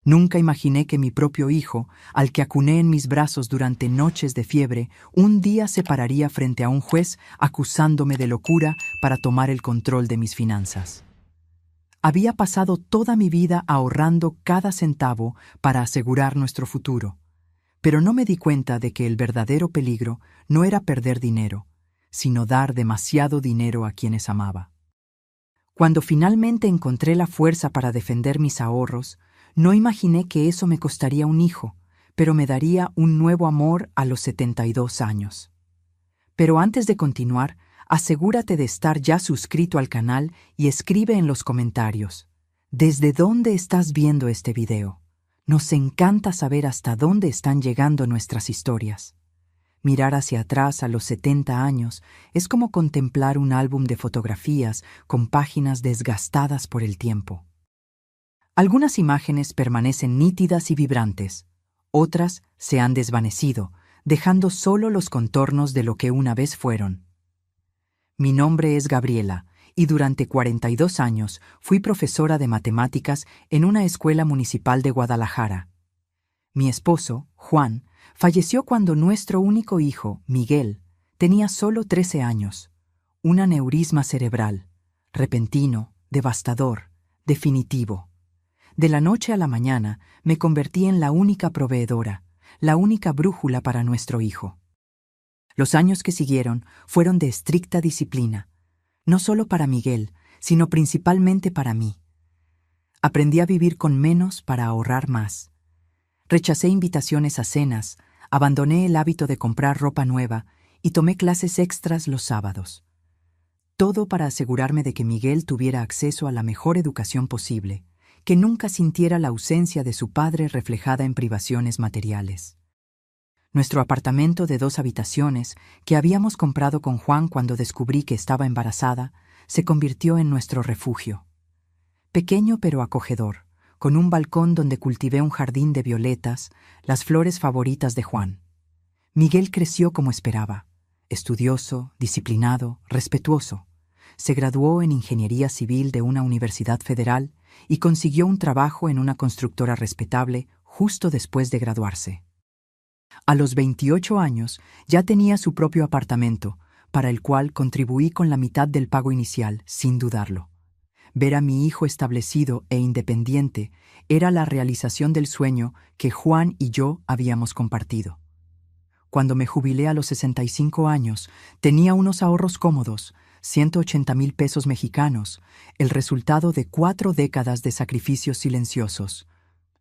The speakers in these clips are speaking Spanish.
Nunca imaginé que mi propio hijo, al que acuné en mis brazos durante noches de fiebre, un día se pararía frente a un juez acusándome de locura para tomar el control de mis finanzas. Había pasado toda mi vida ahorrando cada centavo para asegurar nuestro futuro, pero no me di cuenta de que el verdadero peligro no era perder dinero, sino dar demasiado dinero a quienes amaba. Cuando finalmente encontré la fuerza para defender mis ahorros, no imaginé que eso me costaría un hijo, pero me daría un nuevo amor a los 72 años. Pero antes de continuar, asegúrate de estar ya suscrito al canal y escribe en los comentarios: ¿desde dónde estás viendo este video? Nos encanta saber hasta dónde están llegando nuestras historias. Mirar hacia atrás a los 70 años es como contemplar un álbum de fotografías con páginas desgastadas por el tiempo. Algunas imágenes permanecen nítidas y vibrantes, otras se han desvanecido, dejando solo los contornos de lo que una vez fueron. Mi nombre es Gabriela y durante 42 años fui profesora de matemáticas en una escuela municipal de Guadalajara. Mi esposo, Juan, falleció cuando nuestro único hijo, Miguel, tenía solo 13 años. Un aneurisma cerebral, repentino, devastador, definitivo. De la noche a la mañana me convertí en la única proveedora, la única brújula para nuestro hijo. Los años que siguieron fueron de estricta disciplina, no solo para Miguel, sino principalmente para mí. Aprendí a vivir con menos para ahorrar más. Rechacé invitaciones a cenas, abandoné el hábito de comprar ropa nueva y tomé clases extras los sábados. Todo para asegurarme de que Miguel tuviera acceso a la mejor educación posible, que nunca sintiera la ausencia de su padre reflejada en privaciones materiales. Nuestro apartamento de 2 habitaciones, que habíamos comprado con Juan cuando descubrí que estaba embarazada, se convirtió en nuestro refugio. Pequeño pero acogedor, con un balcón donde cultivé un jardín de violetas, las flores favoritas de Juan. Miguel creció como esperaba, estudioso, disciplinado, respetuoso. Se graduó en Ingeniería Civil de una universidad federal y consiguió un trabajo en una constructora respetable justo después de graduarse. A los 28 años ya tenía su propio apartamento, para el cual contribuí con la mitad del pago inicial, sin dudarlo. Ver a mi hijo establecido e independiente era la realización del sueño que Juan y yo habíamos compartido. Cuando me jubilé a los 65 años, tenía unos ahorros cómodos, 180,000 pesos mexicanos, el resultado de 4 décadas de sacrificios silenciosos.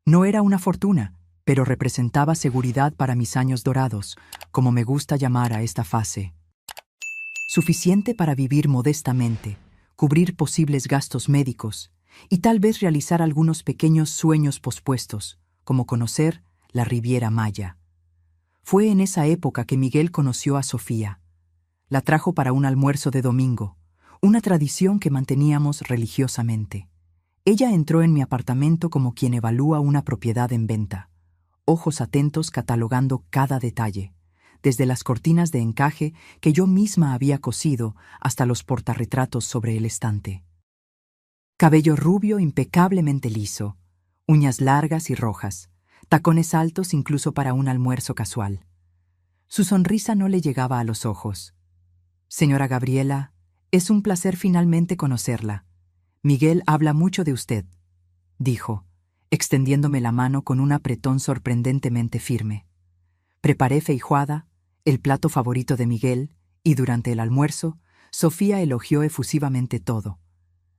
No era una fortuna, pero representaba seguridad para mis años dorados, como me gusta llamar a esta fase. Suficiente para vivir modestamente, cubrir posibles gastos médicos y tal vez realizar algunos pequeños sueños pospuestos, como conocer la Riviera Maya. Fue en esa época que Miguel conoció a Sofía. La trajo para un almuerzo de domingo, una tradición que manteníamos religiosamente. Ella entró en mi apartamento como quien evalúa una propiedad en venta, ojos atentos catalogando cada detalle, desde las cortinas de encaje que yo misma había cosido hasta los portarretratos sobre el estante. Cabello rubio impecablemente liso, uñas largas y rojas, tacones altos incluso para un almuerzo casual. Su sonrisa no le llegaba a los ojos. «Señora Gabriela, es un placer finalmente conocerla. Miguel habla mucho de usted», dijo, extendiéndome la mano con un apretón sorprendentemente firme. Preparé feijoada, el plato favorito de Miguel, y durante el almuerzo, Sofía elogió efusivamente todo: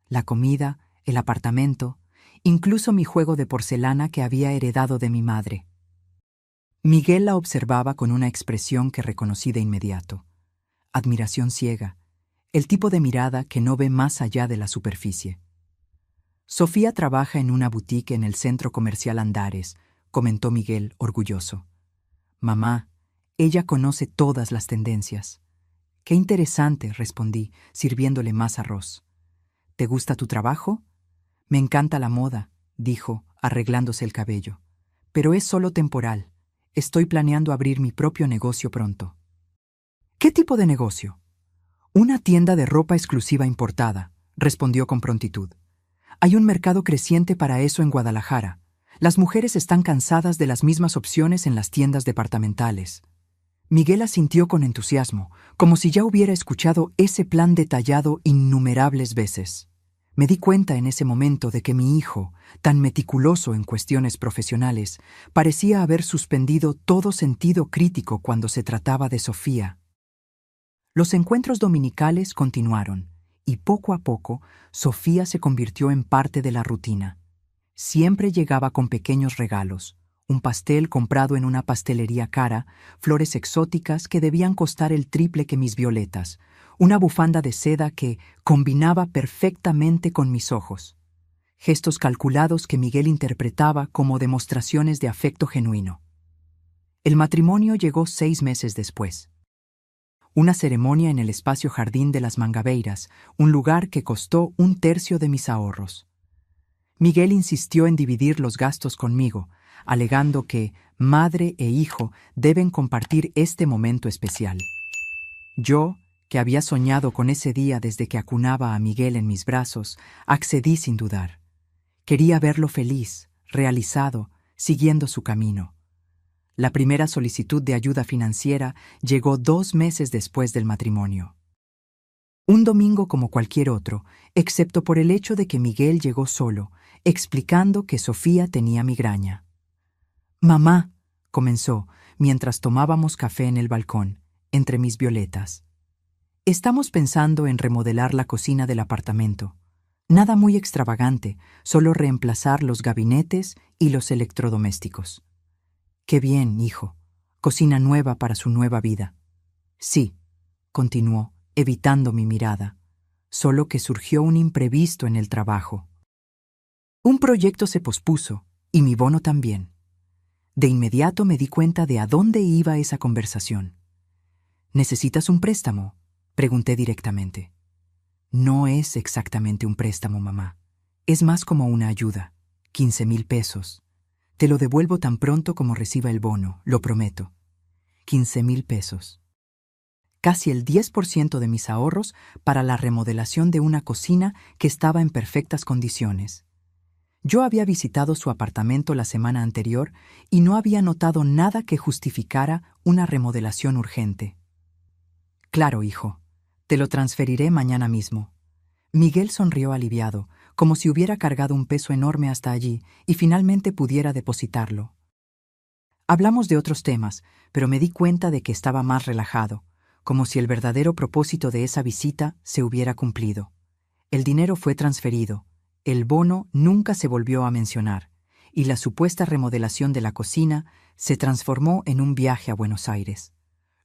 la comida, el apartamento, incluso mi juego de porcelana que había heredado de mi madre. Miguel la observaba con una expresión que reconocí de inmediato: admiración ciega, el tipo de mirada que no ve más allá de la superficie. «Sofía trabaja en una boutique en el centro comercial Andares», comentó Miguel, orgulloso. «Mamá, ella conoce todas las tendencias». «Qué interesante», respondí, sirviéndole más arroz. «¿Te gusta tu trabajo?» «Me encanta la moda», dijo, arreglándose el cabello. «Pero es solo temporal. Estoy planeando abrir mi propio negocio pronto». «¿Qué tipo de negocio?» «Una tienda de ropa exclusiva importada», respondió con prontitud. «Hay un mercado creciente para eso en Guadalajara. Las mujeres están cansadas de las mismas opciones en las tiendas departamentales. Miguel asintió con entusiasmo, como si ya hubiera escuchado ese plan detallado innumerables veces. Me di cuenta en ese momento de que mi hijo, tan meticuloso en cuestiones profesionales, parecía haber suspendido todo sentido crítico cuando se trataba de Sofía. Los encuentros dominicales continuaron, y poco a poco, Sofía se convirtió en parte de la rutina. Siempre llegaba con pequeños regalos, un pastel comprado en una pastelería cara, flores exóticas que debían costar el triple que mis violetas, una bufanda de seda que combinaba perfectamente con mis ojos. Gestos calculados que Miguel interpretaba como demostraciones de afecto genuino. El matrimonio llegó 6 meses después. Una ceremonia en el espacio Jardín de las Mangabeiras, un lugar que costó 1/3 de mis ahorros. Miguel insistió en dividir los gastos conmigo, alegando que madre e hijo deben compartir este momento especial. Yo, que había soñado con ese día desde que acunaba a Miguel en mis brazos, accedí sin dudar. Quería verlo feliz, realizado, siguiendo su camino. La primera solicitud de ayuda financiera llegó 2 meses después del matrimonio. Un domingo como cualquier otro, excepto por el hecho de que Miguel llegó solo, explicando que Sofía tenía migraña. «Mamá», comenzó, mientras tomábamos café en el balcón, entre mis violetas. «Estamos pensando en remodelar la cocina del apartamento. Nada muy extravagante, solo reemplazar los gabinetes y los electrodomésticos». «Qué bien, hijo. Cocina nueva para su nueva vida». «Sí», continuó, evitando mi mirada, solo que surgió un imprevisto en el trabajo. Un proyecto se pospuso, y mi bono también. De inmediato me di cuenta de a dónde iba esa conversación. «¿Necesitas un préstamo?», pregunté directamente. «No es exactamente un préstamo, mamá. Es más como una ayuda. 15,000 pesos. Te lo devuelvo tan pronto como reciba el bono, lo prometo». 15,000 pesos. Casi el 10% de mis ahorros para la remodelación de una cocina que estaba en perfectas condiciones. Yo había visitado su apartamento la semana anterior y no había notado nada que justificara una remodelación urgente. «Claro, hijo. Te lo transferiré mañana mismo». Miguel sonrió aliviado, como si hubiera cargado un peso enorme hasta allí y finalmente pudiera depositarlo. Hablamos de otros temas, pero me di cuenta de que estaba más relajado, como si el verdadero propósito de esa visita se hubiera cumplido. El dinero fue transferido, el bono nunca se volvió a mencionar, y la supuesta remodelación de la cocina se transformó en un viaje a Buenos Aires.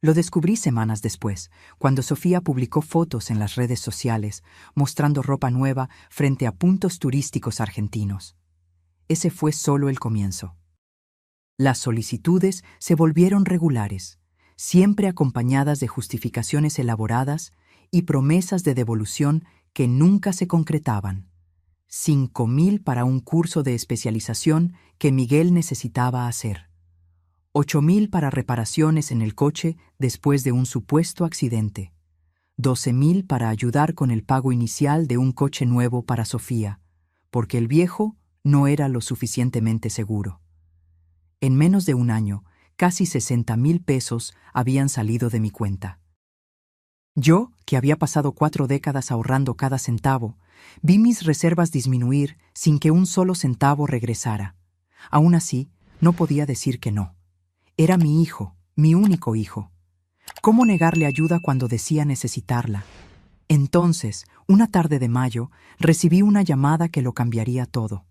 Lo descubrí semanas después, cuando Sofía publicó fotos en las redes sociales, mostrando ropa nueva frente a puntos turísticos argentinos. Ese fue solo el comienzo. Las solicitudes se volvieron regulares, siempre acompañadas de justificaciones elaboradas y promesas de devolución que nunca se concretaban. 5,000 para un curso de especialización que Miguel necesitaba hacer. 8,000 para reparaciones en el coche después de un supuesto accidente. 12,000 para ayudar con el pago inicial de un coche nuevo para Sofía, porque el viejo no era lo suficientemente seguro. En menos de un año, casi 60,000 pesos habían salido de mi cuenta. Yo, que había pasado 4 décadas ahorrando cada centavo, vi mis reservas disminuir sin que un solo centavo regresara. Aún así, no podía decir que no. Era mi hijo, mi único hijo. ¿Cómo negarle ayuda cuando decía necesitarla? Entonces, una tarde de mayo, recibí una llamada que lo cambiaría todo.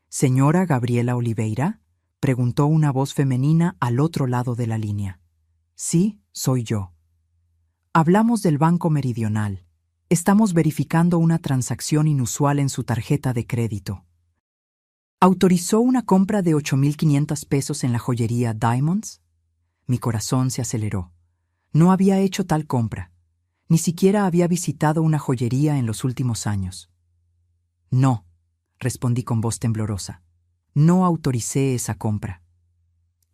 «¿Señora Gabriela Oliveira?», preguntó una voz femenina al otro lado de la línea. «Sí, soy yo». «Hablamos del Banco Meridional. Estamos verificando una transacción inusual en su tarjeta de crédito». ¿Autorizó una compra de 8,500 pesos en la joyería Diamonds? Mi corazón se aceleró. No había hecho tal compra. Ni siquiera había visitado una joyería en los últimos años. «No», respondí con voz temblorosa. «No autoricé esa compra».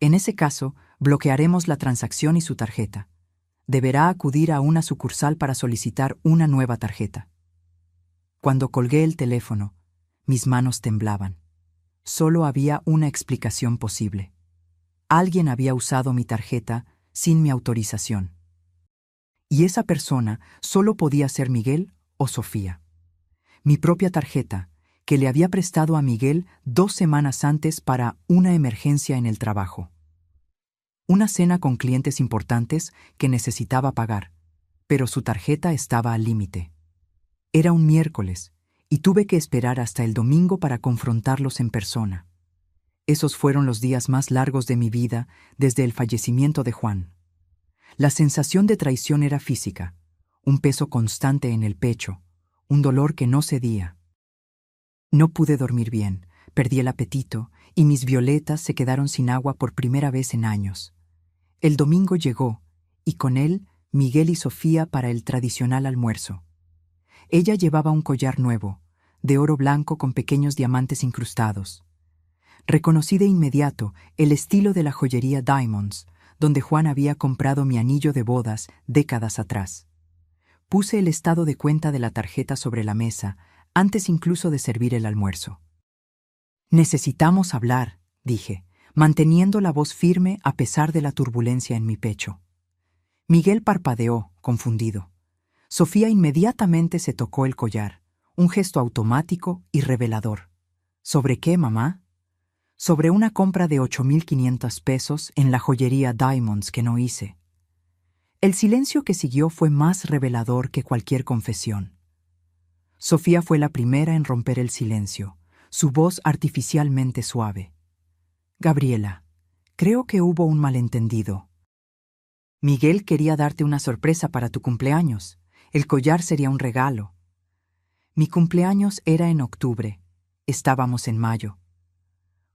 «En ese caso, bloquearemos la transacción y su tarjeta. Deberá acudir a una sucursal para solicitar una nueva tarjeta». Cuando colgué el teléfono, mis manos temblaban. Solo había una explicación posible. Alguien había usado mi tarjeta sin mi autorización. Y esa persona solo podía ser Miguel o Sofía. Mi propia tarjeta, que le había prestado a Miguel 2 semanas antes para una emergencia en el trabajo. Una cena con clientes importantes que necesitaba pagar, pero su tarjeta estaba al límite. Era un miércoles, y tuve que esperar hasta el domingo para confrontarlos en persona. Esos fueron los días más largos de mi vida desde el fallecimiento de Juan. La sensación de traición era física, un peso constante en el pecho, un dolor que no cedía. No pude dormir bien, perdí el apetito y mis violetas se quedaron sin agua por primera vez en años. El domingo llegó, y con él Miguel y Sofía para el tradicional almuerzo. Ella llevaba un collar nuevo, de oro blanco con pequeños diamantes incrustados. Reconocí de inmediato el estilo de la joyería Diamonds, donde Juan había comprado mi anillo de bodas décadas atrás. Puse el estado de cuenta de la tarjeta sobre la mesa, antes incluso de servir el almuerzo. «Necesitamos hablar», dije, manteniendo la voz firme a pesar de la turbulencia en mi pecho. Miguel parpadeó, confundido. Sofía inmediatamente se tocó el collar, un gesto automático y revelador. ¿Sobre qué, mamá? Sobre una compra de 8,500 pesos en la joyería Diamonds que no hice. El silencio que siguió fue más revelador que cualquier confesión. Sofía fue la primera en romper el silencio, su voz artificialmente suave. «Gabriela, creo que hubo un malentendido. Miguel quería darte una sorpresa para tu cumpleaños. El collar sería un regalo. Mi cumpleaños era en octubre. Estábamos en mayo».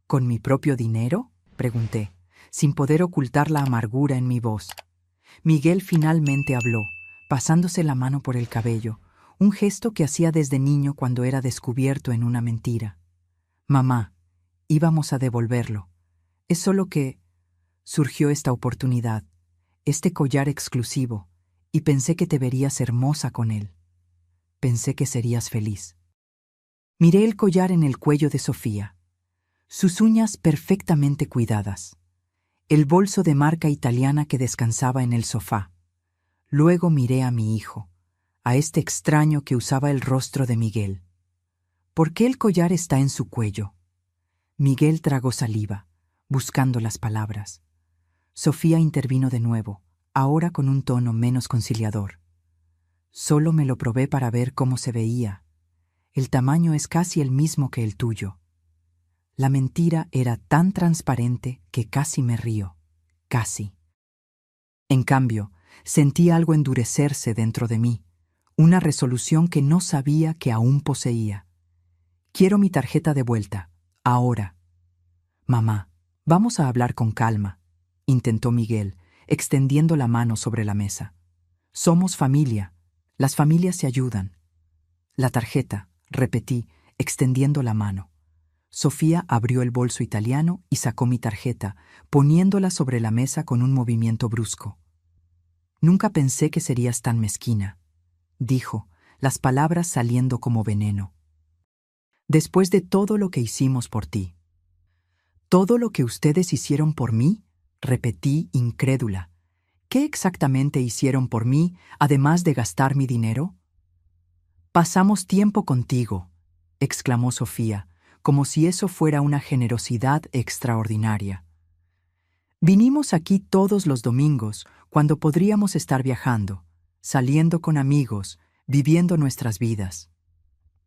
«¿Con mi propio dinero?», pregunté, sin poder ocultar la amargura en mi voz. Miguel finalmente habló, pasándose la mano por el cabello, un gesto que hacía desde niño cuando era descubierto en una mentira. «Mamá, íbamos a devolverlo. Es solo que surgió esta oportunidad, este collar exclusivo, y pensé que te verías hermosa con él. Pensé que serías feliz». Miré el collar en el cuello de Sofía, sus uñas perfectamente cuidadas, el bolso de marca italiana que descansaba en el sofá. Luego miré a mi hijo, a este extraño que usaba el rostro de Miguel. «¿Por qué el collar está en su cuello?». Miguel tragó saliva, buscando las palabras. Sofía intervino de nuevo, ahora con un tono menos conciliador. «Solo me lo probé para ver cómo se veía. El tamaño es casi el mismo que el tuyo». La mentira era tan transparente que casi me río, casi. En cambio, sentí algo endurecerse dentro de mí, una resolución que no sabía que aún poseía. «Quiero mi tarjeta de vuelta, ahora». «Mamá, vamos a hablar con calma», intentó Miguel, extendiendo la mano sobre la mesa. «Somos familia. Las familias se ayudan». «La tarjeta», repetí, extendiendo la mano. Sofía abrió el bolso italiano y sacó mi tarjeta, poniéndola sobre la mesa con un movimiento brusco. «Nunca pensé que serías tan mezquina», dijo, las palabras saliendo como veneno. «Después de todo lo que hicimos por ti». «¿Todo lo que ustedes hicieron por mí?», repetí incrédula. «¿Qué exactamente hicieron por mí, además de gastar mi dinero?». «Pasamos tiempo contigo», exclamó Sofía, como si eso fuera una generosidad extraordinaria. «Vinimos aquí todos los domingos, cuando podríamos estar viajando, saliendo con amigos, viviendo nuestras vidas».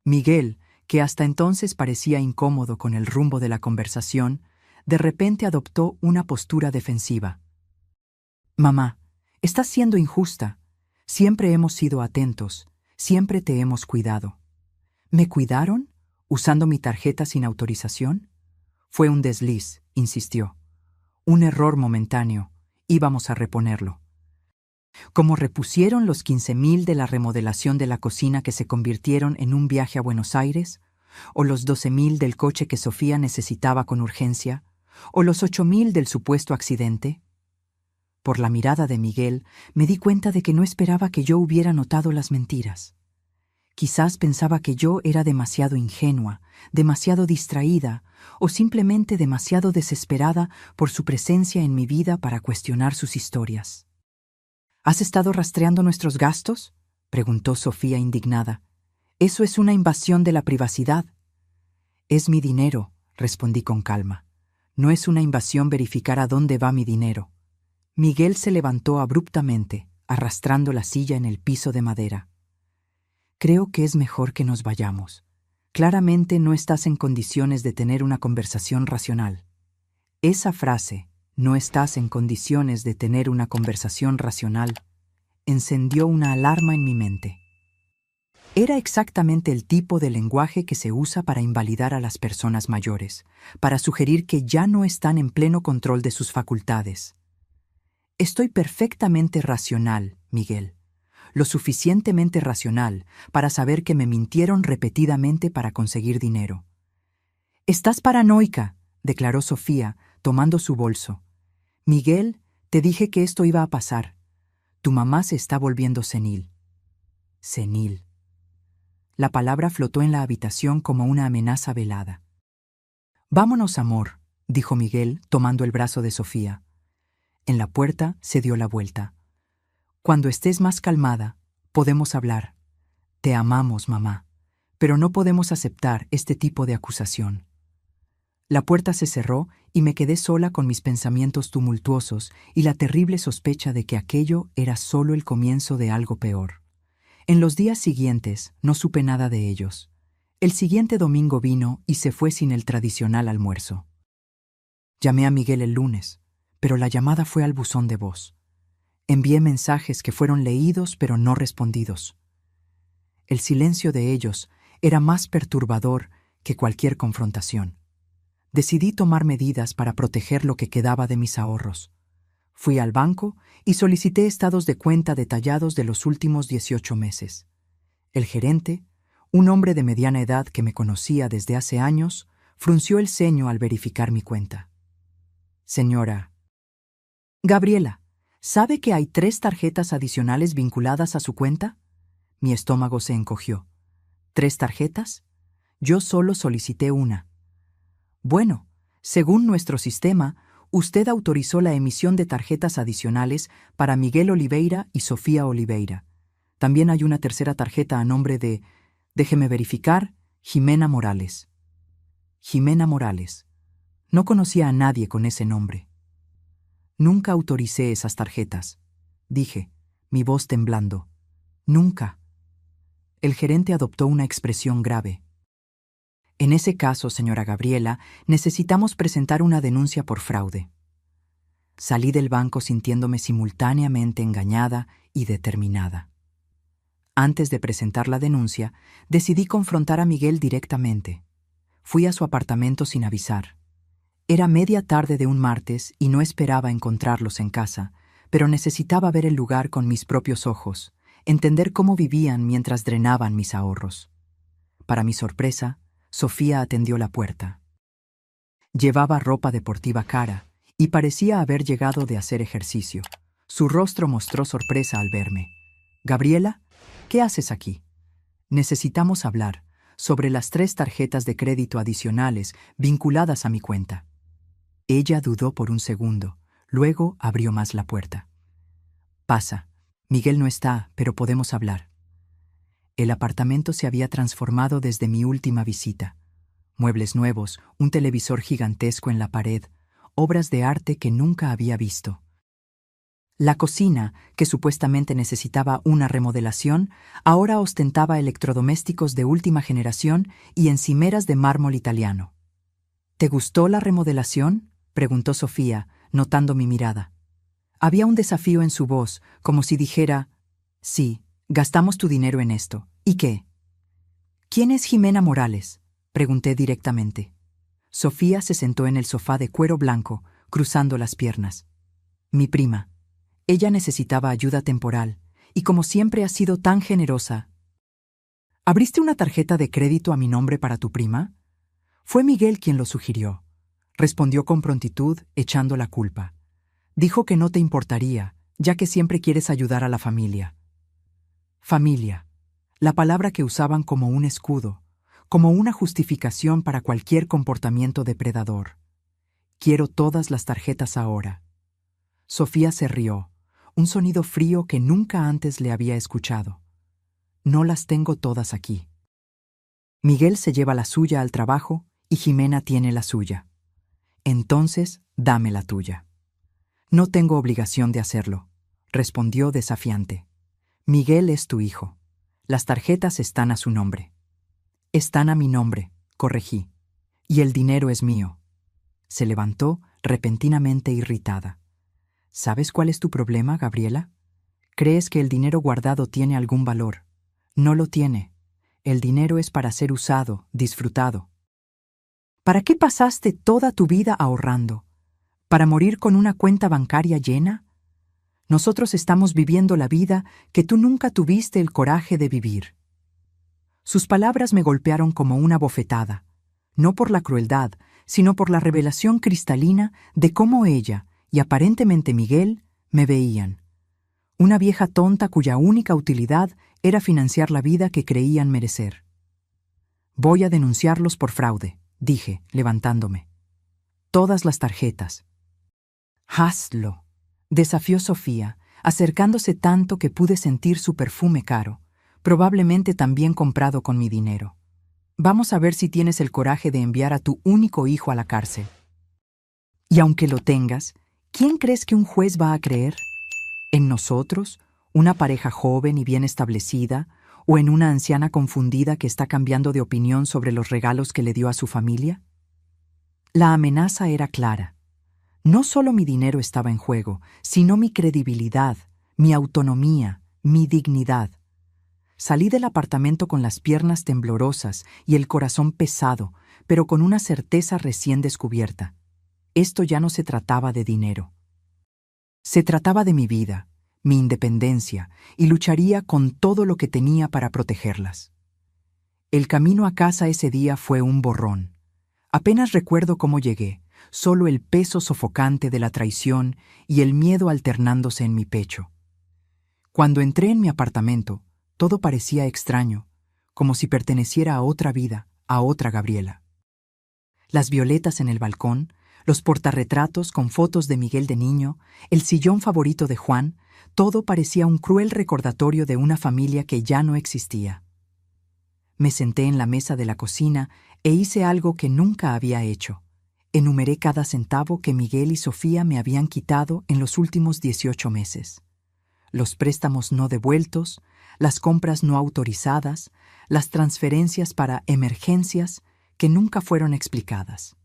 Miguel, que hasta entonces parecía incómodo con el rumbo de la conversación, de repente adoptó una postura defensiva. «Mamá, estás siendo injusta. Siempre hemos sido atentos, siempre te hemos cuidado». «¿Me cuidaron? ¿Usando mi tarjeta sin autorización?». «Fue un desliz», insistió. «Un error momentáneo. Íbamos a reponerlo». «Como repusieron los 15,000 de la remodelación de la cocina que se convirtieron en un viaje a Buenos Aires, o los 12,000 del coche que Sofía necesitaba con urgencia, o los 8,000 del supuesto accidente». Por la mirada de Miguel me di cuenta de que no esperaba que yo hubiera notado las mentiras. Quizás pensaba que yo era demasiado ingenua, demasiado distraída o simplemente demasiado desesperada por su presencia en mi vida para cuestionar sus historias. ¿Has estado rastreando nuestros gastos?, preguntó Sofía indignada. Eso es una invasión de la privacidad. Es mi dinero, respondí con calma. No es una invasión verificar a dónde va mi dinero. Miguel se levantó abruptamente, arrastrando la silla en el piso de madera. Creo que es mejor que nos vayamos. Claramente no estás en condiciones de tener una conversación racional. Esa frase, no estás en condiciones de tener una conversación racional, encendió una alarma en mi mente. Era exactamente el tipo de lenguaje que se usa para invalidar a las personas mayores, para sugerir que ya no están en pleno control de sus facultades. Estoy perfectamente racional, Miguel. Lo suficientemente racional para saber que me mintieron repetidamente para conseguir dinero. «Estás paranoica», declaró Sofía, tomando su bolso. «Miguel, te dije que esto iba a pasar. Tu mamá se está volviendo senil». Senil. La palabra flotó en la habitación como una amenaza velada. «Vámonos, amor», dijo Miguel, tomando el brazo de Sofía. En la puerta se dio la vuelta. «Cuando estés más calmada, podemos hablar. Te amamos, mamá, pero no podemos aceptar este tipo de acusación». La puerta se cerró y me quedé sola con mis pensamientos tumultuosos y la terrible sospecha de que aquello era solo el comienzo de algo peor. En los días siguientes no supe nada de ellos. El siguiente domingo vino y se fue sin el tradicional almuerzo. Llamé a Miguel el lunes, pero la llamada fue al buzón de voz. Envié mensajes que fueron leídos pero no respondidos. El silencio de ellos era más perturbador que cualquier confrontación. Decidí tomar medidas para proteger lo que quedaba de mis ahorros. Fui al banco y solicité estados de cuenta detallados de los últimos 18 meses. El gerente, un hombre de mediana edad que me conocía desde hace años, frunció el ceño al verificar mi cuenta. «Señora Gabriela, ¿sabe que hay 3 tarjetas adicionales vinculadas a su cuenta?» Mi estómago se encogió. ¿3 tarjetas? Yo solo solicité una. «Bueno, según nuestro sistema, usted autorizó la emisión de tarjetas adicionales para Miguel Oliveira y Sofía Oliveira. También hay una tercera tarjeta a nombre de, déjeme verificar, Jimena Morales». Jimena Morales. No conocía a nadie con ese nombre. «Nunca autoricé esas tarjetas», dije, mi voz temblando. «Nunca». El gerente adoptó una expresión grave. «En ese caso, señora Gabriela, necesitamos presentar una denuncia por fraude». Salí del banco sintiéndome simultáneamente engañada y determinada. Antes de presentar la denuncia, decidí confrontar a Miguel directamente. Fui a su apartamento sin avisar. Era media tarde de un martes y no esperaba encontrarlos en casa, pero necesitaba ver el lugar con mis propios ojos, entender cómo vivían mientras drenaban mis ahorros. Para mi sorpresa, Sofía atendió la puerta. Llevaba ropa deportiva cara y parecía haber llegado de hacer ejercicio. Su rostro mostró sorpresa al verme. «Gabriela, ¿qué haces aquí?» «Necesitamos hablar sobre las 3 tarjetas de crédito adicionales vinculadas a mi cuenta». Ella dudó por un segundo, luego abrió más la puerta. «Pasa. Miguel no está, pero podemos hablar». El apartamento se había transformado desde mi última visita. Muebles nuevos, un televisor gigantesco en la pared, obras de arte que nunca había visto. La cocina, que supuestamente necesitaba una remodelación, ahora ostentaba electrodomésticos de última generación y encimeras de mármol italiano. «¿Te gustó la remodelación?», preguntó Sofía, notando mi mirada. Había un desafío en su voz, como si dijera: «Sí, gastamos tu dinero en esto. ¿Y qué?». «¿Quién es Jimena Morales?», pregunté directamente. Sofía se sentó en el sofá de cuero blanco, cruzando las piernas. «Mi prima. Ella necesitaba ayuda temporal, y como siempre ha sido tan generosa». «¿Abriste una tarjeta de crédito a mi nombre para tu prima?». «Fue Miguel quien lo sugirió», respondió con prontitud, echando la culpa. «Dijo que no te importaría, ya que siempre quieres ayudar a la familia». «Familia». la palabra que usaban como un escudo, como una justificación para cualquier comportamiento depredador. Quiero todas las tarjetas ahora. Sofía se rió, un sonido frío que nunca antes le había escuchado. No las tengo todas aquí. Miguel se lleva la suya al trabajo y Jimena tiene la suya. Entonces, dame la tuya. No tengo obligación de hacerlo, respondió desafiante. Miguel es tu hijo. Las tarjetas están a su nombre. Están a mi nombre, corregí. Y el dinero es mío. Se levantó repentinamente irritada. ¿Sabes cuál es tu problema, Gabriela? Crees que el dinero guardado tiene algún valor. No lo tiene. El dinero es para ser usado, disfrutado. ¿Para qué pasaste toda tu vida ahorrando? ¿Para morir con una cuenta bancaria llena? Nosotros estamos viviendo la vida que tú nunca tuviste el coraje de vivir. Sus palabras me golpearon como una bofetada, no por la crueldad, sino por la revelación cristalina de cómo ella y aparentemente Miguel me veían. Una vieja tonta cuya única utilidad era financiar la vida que creían merecer. Voy a denunciarlos por fraude, dije, levantándome. Todas las tarjetas. Hazlo, desafió Sofía, acercándose tanto que pude sentir su perfume caro, probablemente también comprado con mi dinero. Vamos a ver si tienes el coraje de enviar a tu único hijo a la cárcel. Y aunque lo tengas, ¿quién crees que un juez va a creer? ¿En nosotros, una pareja joven y bien establecida, o en una anciana confundida que está cambiando de opinión sobre los regalos que le dio a su familia? La amenaza era clara. No solo mi dinero estaba en juego, sino mi credibilidad, mi autonomía, mi dignidad. Salí del apartamento con las piernas temblorosas y el corazón pesado, pero con una certeza recién descubierta. Esto ya no se trataba de dinero. Se trataba de mi vida, mi independencia, y lucharía con todo lo que tenía para protegerlas. El camino a casa ese día fue un borrón. Apenas recuerdo cómo llegué, solo el peso sofocante de la traición y el miedo alternándose en mi pecho. Cuando entré en mi apartamento, todo parecía extraño, como si perteneciera a otra vida, a otra Gabriela. Las violetas en el balcón, los portarretratos con fotos de Miguel de niño, el sillón favorito de Juan, todo parecía un cruel recordatorio de una familia que ya no existía. Me senté en la mesa de la cocina e hice algo que nunca había hecho. Enumeré cada centavo que Miguel y Sofía me habían quitado en los últimos 18 meses. Los préstamos no devueltos, las compras no autorizadas, las transferencias para emergencias que nunca fueron explicadas.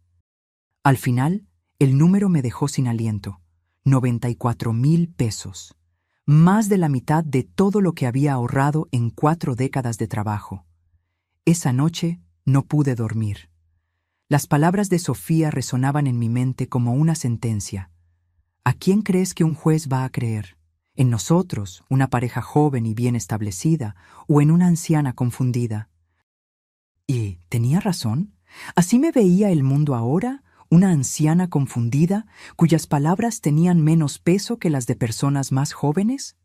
Al final, el número me dejó sin aliento. 94,000 pesos. Más de la mitad de todo lo que había ahorrado en 4 décadas de trabajo. Esa noche no pude dormir. Las palabras de Sofía resonaban en mi mente como una sentencia. ¿A quién crees que un juez va a creer? ¿En nosotros, una pareja joven y bien establecida, o en una anciana confundida? Y tenía razón. ¿Así me veía el mundo ahora? ¿Una anciana confundida, cuyas palabras tenían menos peso que las de personas más jóvenes?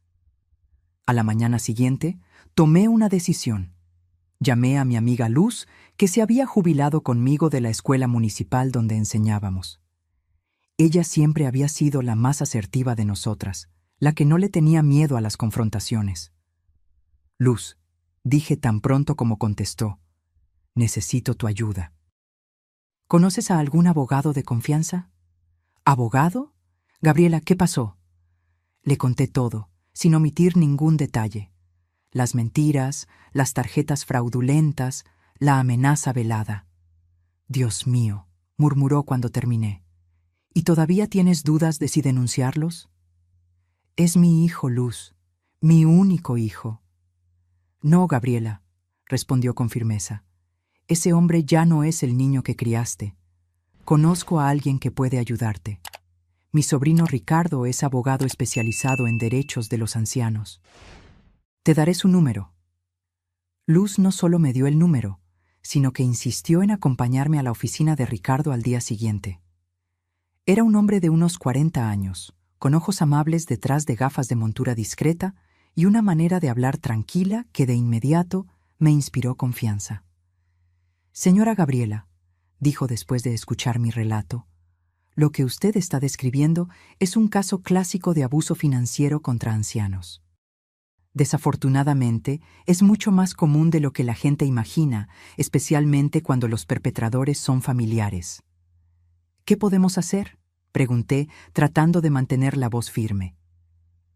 A la mañana siguiente, tomé una decisión. Llamé a mi amiga Luz, que se había jubilado conmigo de la escuela municipal donde enseñábamos. Ella siempre había sido la más asertiva de nosotras, la que no le tenía miedo a las confrontaciones. Luz, dije tan pronto como contestó, necesito tu ayuda. ¿Conoces a algún abogado de confianza? ¿Abogado? Gabriela, ¿qué pasó? Le conté todo, sin omitir ningún detalle. Las mentiras, las tarjetas fraudulentas, la amenaza velada. Dios mío, murmuró cuando terminé. ¿Y todavía tienes dudas de si denunciarlos? Es mi hijo, Luz, mi único hijo. No, Gabriela, respondió con firmeza. Ese hombre ya no es el niño que criaste. Conozco a alguien que puede ayudarte. Mi sobrino Ricardo es abogado especializado en derechos de los ancianos. Te daré su número. Luz no solo me dio el número, sino que insistió en acompañarme a la oficina de Ricardo al día siguiente. Era un hombre de unos 40 años, con ojos amables detrás de gafas de montura discreta y una manera de hablar tranquila que de inmediato me inspiró confianza. Señora Gabriela, dijo después de escuchar mi relato, lo que usted está describiendo es un caso clásico de abuso financiero contra ancianos. Desafortunadamente, es mucho más común de lo que la gente imagina, especialmente cuando los perpetradores son familiares. ¿Qué podemos hacer?, pregunté, tratando de mantener la voz firme.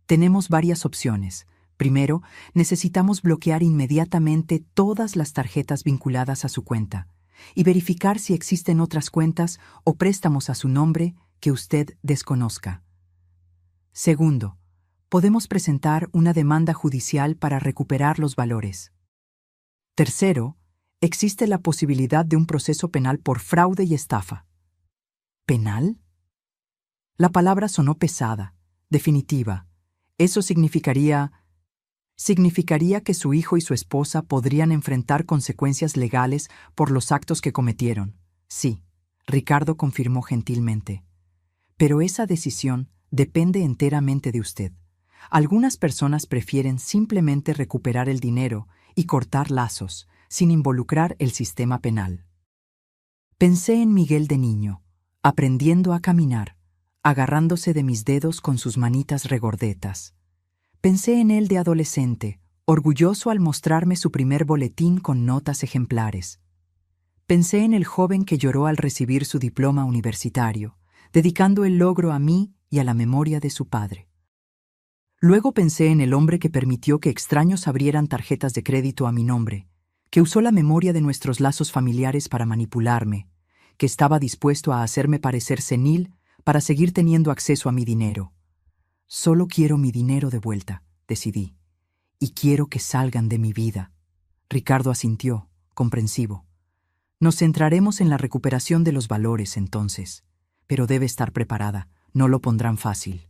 Tenemos varias opciones. Primero, necesitamos bloquear inmediatamente todas las tarjetas vinculadas a su cuenta y verificar si existen otras cuentas o préstamos a su nombre que usted desconozca. Segundo, podemos presentar una demanda judicial para recuperar los valores. Tercero, existe la posibilidad de un proceso penal por fraude y estafa. ¿Penal? La palabra sonó pesada, definitiva. Eso significaría que su hijo y su esposa podrían enfrentar consecuencias legales por los actos que cometieron. Sí, Ricardo confirmó gentilmente. Pero esa decisión depende enteramente de usted. Algunas personas prefieren simplemente recuperar el dinero y cortar lazos, sin involucrar el sistema penal. Pensé en Miguel de niño, aprendiendo a caminar, agarrándose de mis dedos con sus manitas regordetas. Pensé en él de adolescente, orgulloso al mostrarme su primer boletín con notas ejemplares. Pensé en el joven que lloró al recibir su diploma universitario, dedicando el logro a mí y a la memoria de su padre. Luego pensé en el hombre que permitió que extraños abrieran tarjetas de crédito a mi nombre, que usó la memoria de nuestros lazos familiares para manipularme, que estaba dispuesto a hacerme parecer senil para seguir teniendo acceso a mi dinero. Solo quiero mi dinero de vuelta, decidí, y quiero que salgan de mi vida. Ricardo asintió, comprensivo. Nos centraremos en la recuperación de los valores entonces, pero debe estar preparada, no lo pondrán fácil.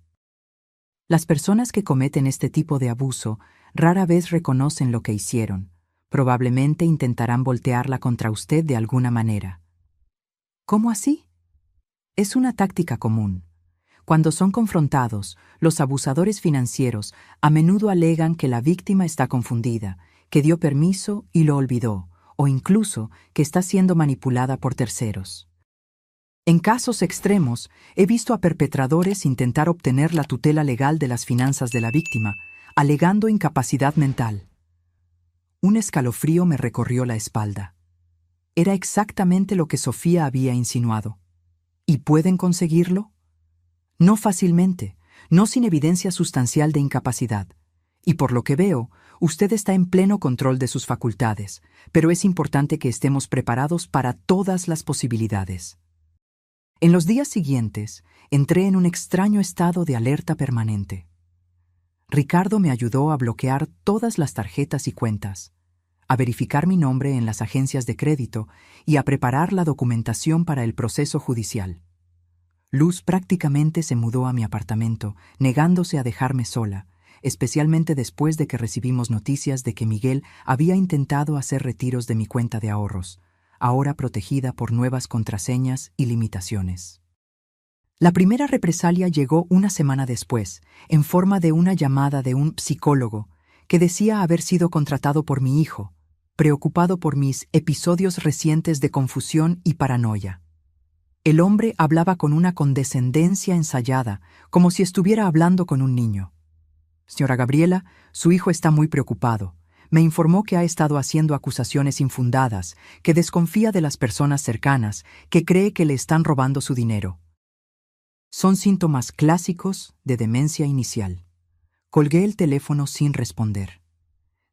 Las personas que cometen este tipo de abuso rara vez reconocen lo que hicieron. Probablemente intentarán voltearla contra usted de alguna manera. ¿Cómo así? Es una táctica común. Cuando son confrontados, los abusadores financieros a menudo alegan que la víctima está confundida, que dio permiso y lo olvidó, o incluso que está siendo manipulada por terceros. En casos extremos, he visto a perpetradores intentar obtener la tutela legal de las finanzas de la víctima, alegando incapacidad mental. Un escalofrío me recorrió la espalda. Era exactamente lo que Sofía había insinuado. ¿Y pueden conseguirlo? No fácilmente, no sin evidencia sustancial de incapacidad. Y por lo que veo, usted está en pleno control de sus facultades, pero es importante que estemos preparados para todas las posibilidades. En los días siguientes, entré en un extraño estado de alerta permanente. Ricardo me ayudó a bloquear todas las tarjetas y cuentas, a verificar mi nombre en las agencias de crédito y a preparar la documentación para el proceso judicial. Luz prácticamente se mudó a mi apartamento, negándose a dejarme sola, especialmente después de que recibimos noticias de que Miguel había intentado hacer retiros de mi cuenta de ahorros, ahora protegida por nuevas contraseñas y limitaciones. La primera represalia llegó una semana después, en forma de una llamada de un psicólogo que decía haber sido contratado por mi hijo, preocupado por mis episodios recientes de confusión y paranoia. El hombre hablaba con una condescendencia ensayada, como si estuviera hablando con un niño. Señora Gabriela, su hijo está muy preocupado. Me informó que ha estado haciendo acusaciones infundadas, que desconfía de las personas cercanas, que cree que le están robando su dinero. Son síntomas clásicos de demencia inicial. Colgué el teléfono sin responder.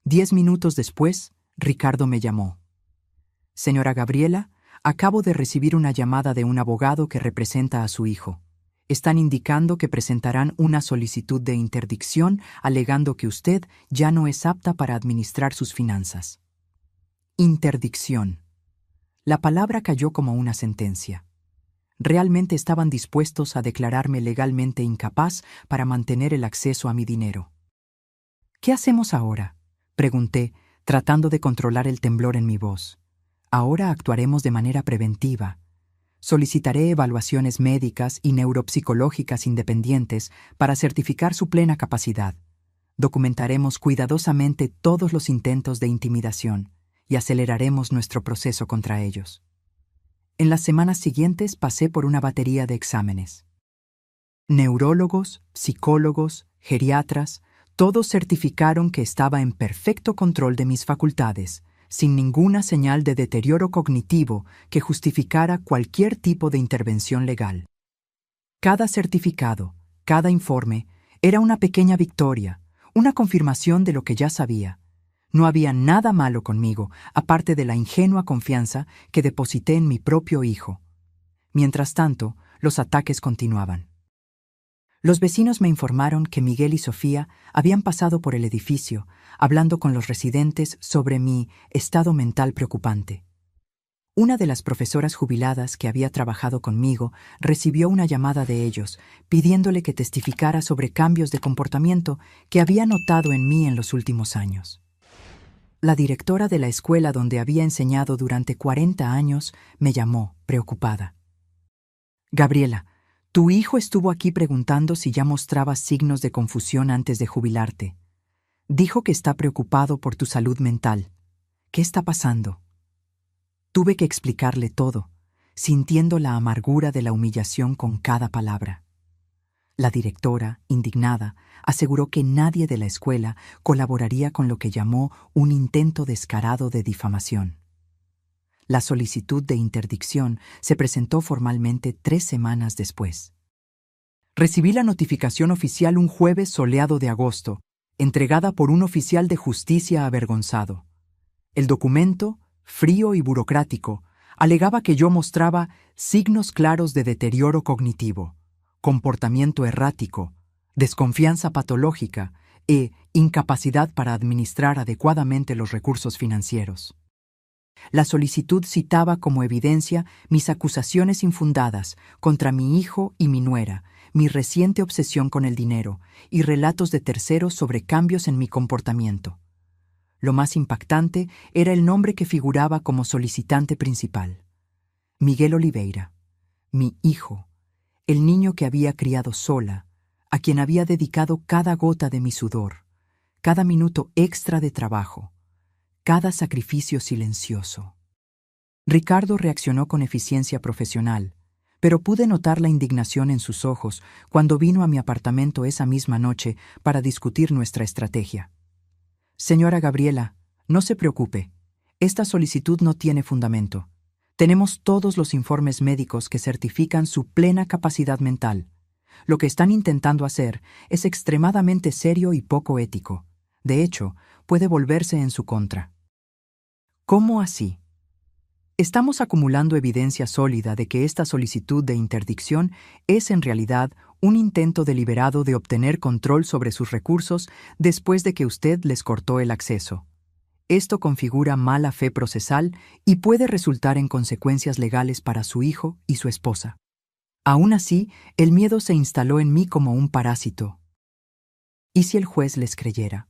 10 minutos después, Ricardo me llamó. Señora Gabriela, acabo de recibir una llamada de un abogado que representa a su hijo. Están indicando que presentarán una solicitud de interdicción alegando que usted ya no es apta para administrar sus finanzas. Interdicción. La palabra cayó como una sentencia. Realmente estaban dispuestos a declararme legalmente incapaz para mantener el acceso a mi dinero. ¿Qué hacemos ahora?, pregunté, tratando de controlar el temblor en mi voz. Ahora actuaremos de manera preventiva. Solicitaré evaluaciones médicas y neuropsicológicas independientes para certificar su plena capacidad. Documentaremos cuidadosamente todos los intentos de intimidación y aceleraremos nuestro proceso contra ellos. En las semanas siguientes pasé por una batería de exámenes. Neurólogos, psicólogos, geriatras, todos certificaron que estaba en perfecto control de mis facultades, sin ninguna señal de deterioro cognitivo que justificara cualquier tipo de intervención legal. Cada certificado, cada informe, era una pequeña victoria, una confirmación de lo que ya sabía. No había nada malo conmigo, aparte de la ingenua confianza que deposité en mi propio hijo. Mientras tanto, los ataques continuaban. Los vecinos me informaron que Miguel y Sofía habían pasado por el edificio, hablando con los residentes sobre mi estado mental preocupante. Una de las profesoras jubiladas que había trabajado conmigo recibió una llamada de ellos, pidiéndole que testificara sobre cambios de comportamiento que había notado en mí en los últimos años. La directora de la escuela donde había enseñado durante 40 años me llamó, preocupada. Gabriela, tu hijo estuvo aquí preguntando si ya mostrabas signos de confusión antes de jubilarte. Dijo que está preocupado por tu salud mental. ¿Qué está pasando? Tuve que explicarle todo, sintiendo la amargura de la humillación con cada palabra. La directora, indignada, aseguró que nadie de la escuela colaboraría con lo que llamó un intento descarado de difamación. La solicitud de interdicción se presentó formalmente 3 semanas después. Recibí la notificación oficial un jueves soleado de agosto, entregada por un oficial de justicia avergonzado. El documento, frío y burocrático, alegaba que yo mostraba signos claros de deterioro cognitivo, comportamiento errático, desconfianza patológica e incapacidad para administrar adecuadamente los recursos financieros. La solicitud citaba como evidencia mis acusaciones infundadas contra mi hijo y mi nuera, mi reciente obsesión con el dinero y relatos de terceros sobre cambios en mi comportamiento. Lo más impactante era el nombre que figuraba como solicitante principal. Miguel Oliveira, mi hijo, el niño que había criado sola, a quien había dedicado cada gota de mi sudor, cada minuto extra de trabajo, cada sacrificio silencioso. Ricardo reaccionó con eficiencia profesional, pero pude notar la indignación en sus ojos cuando vino a mi apartamento esa misma noche para discutir nuestra estrategia. Señora Gabriela, no se preocupe. Esta solicitud no tiene fundamento. Tenemos todos los informes médicos que certifican su plena capacidad mental. Lo que están intentando hacer es extremadamente serio y poco ético. De hecho, puede volverse en su contra. ¿Cómo así? Estamos acumulando evidencia sólida de que esta solicitud de interdicción es en realidad un intento deliberado de obtener control sobre sus recursos después de que usted les cortó el acceso. Esto configura mala fe procesal y puede resultar en consecuencias legales para su hijo y su esposa. Aún así, el miedo se instaló en mí como un parásito. ¿Y si el juez les creyera?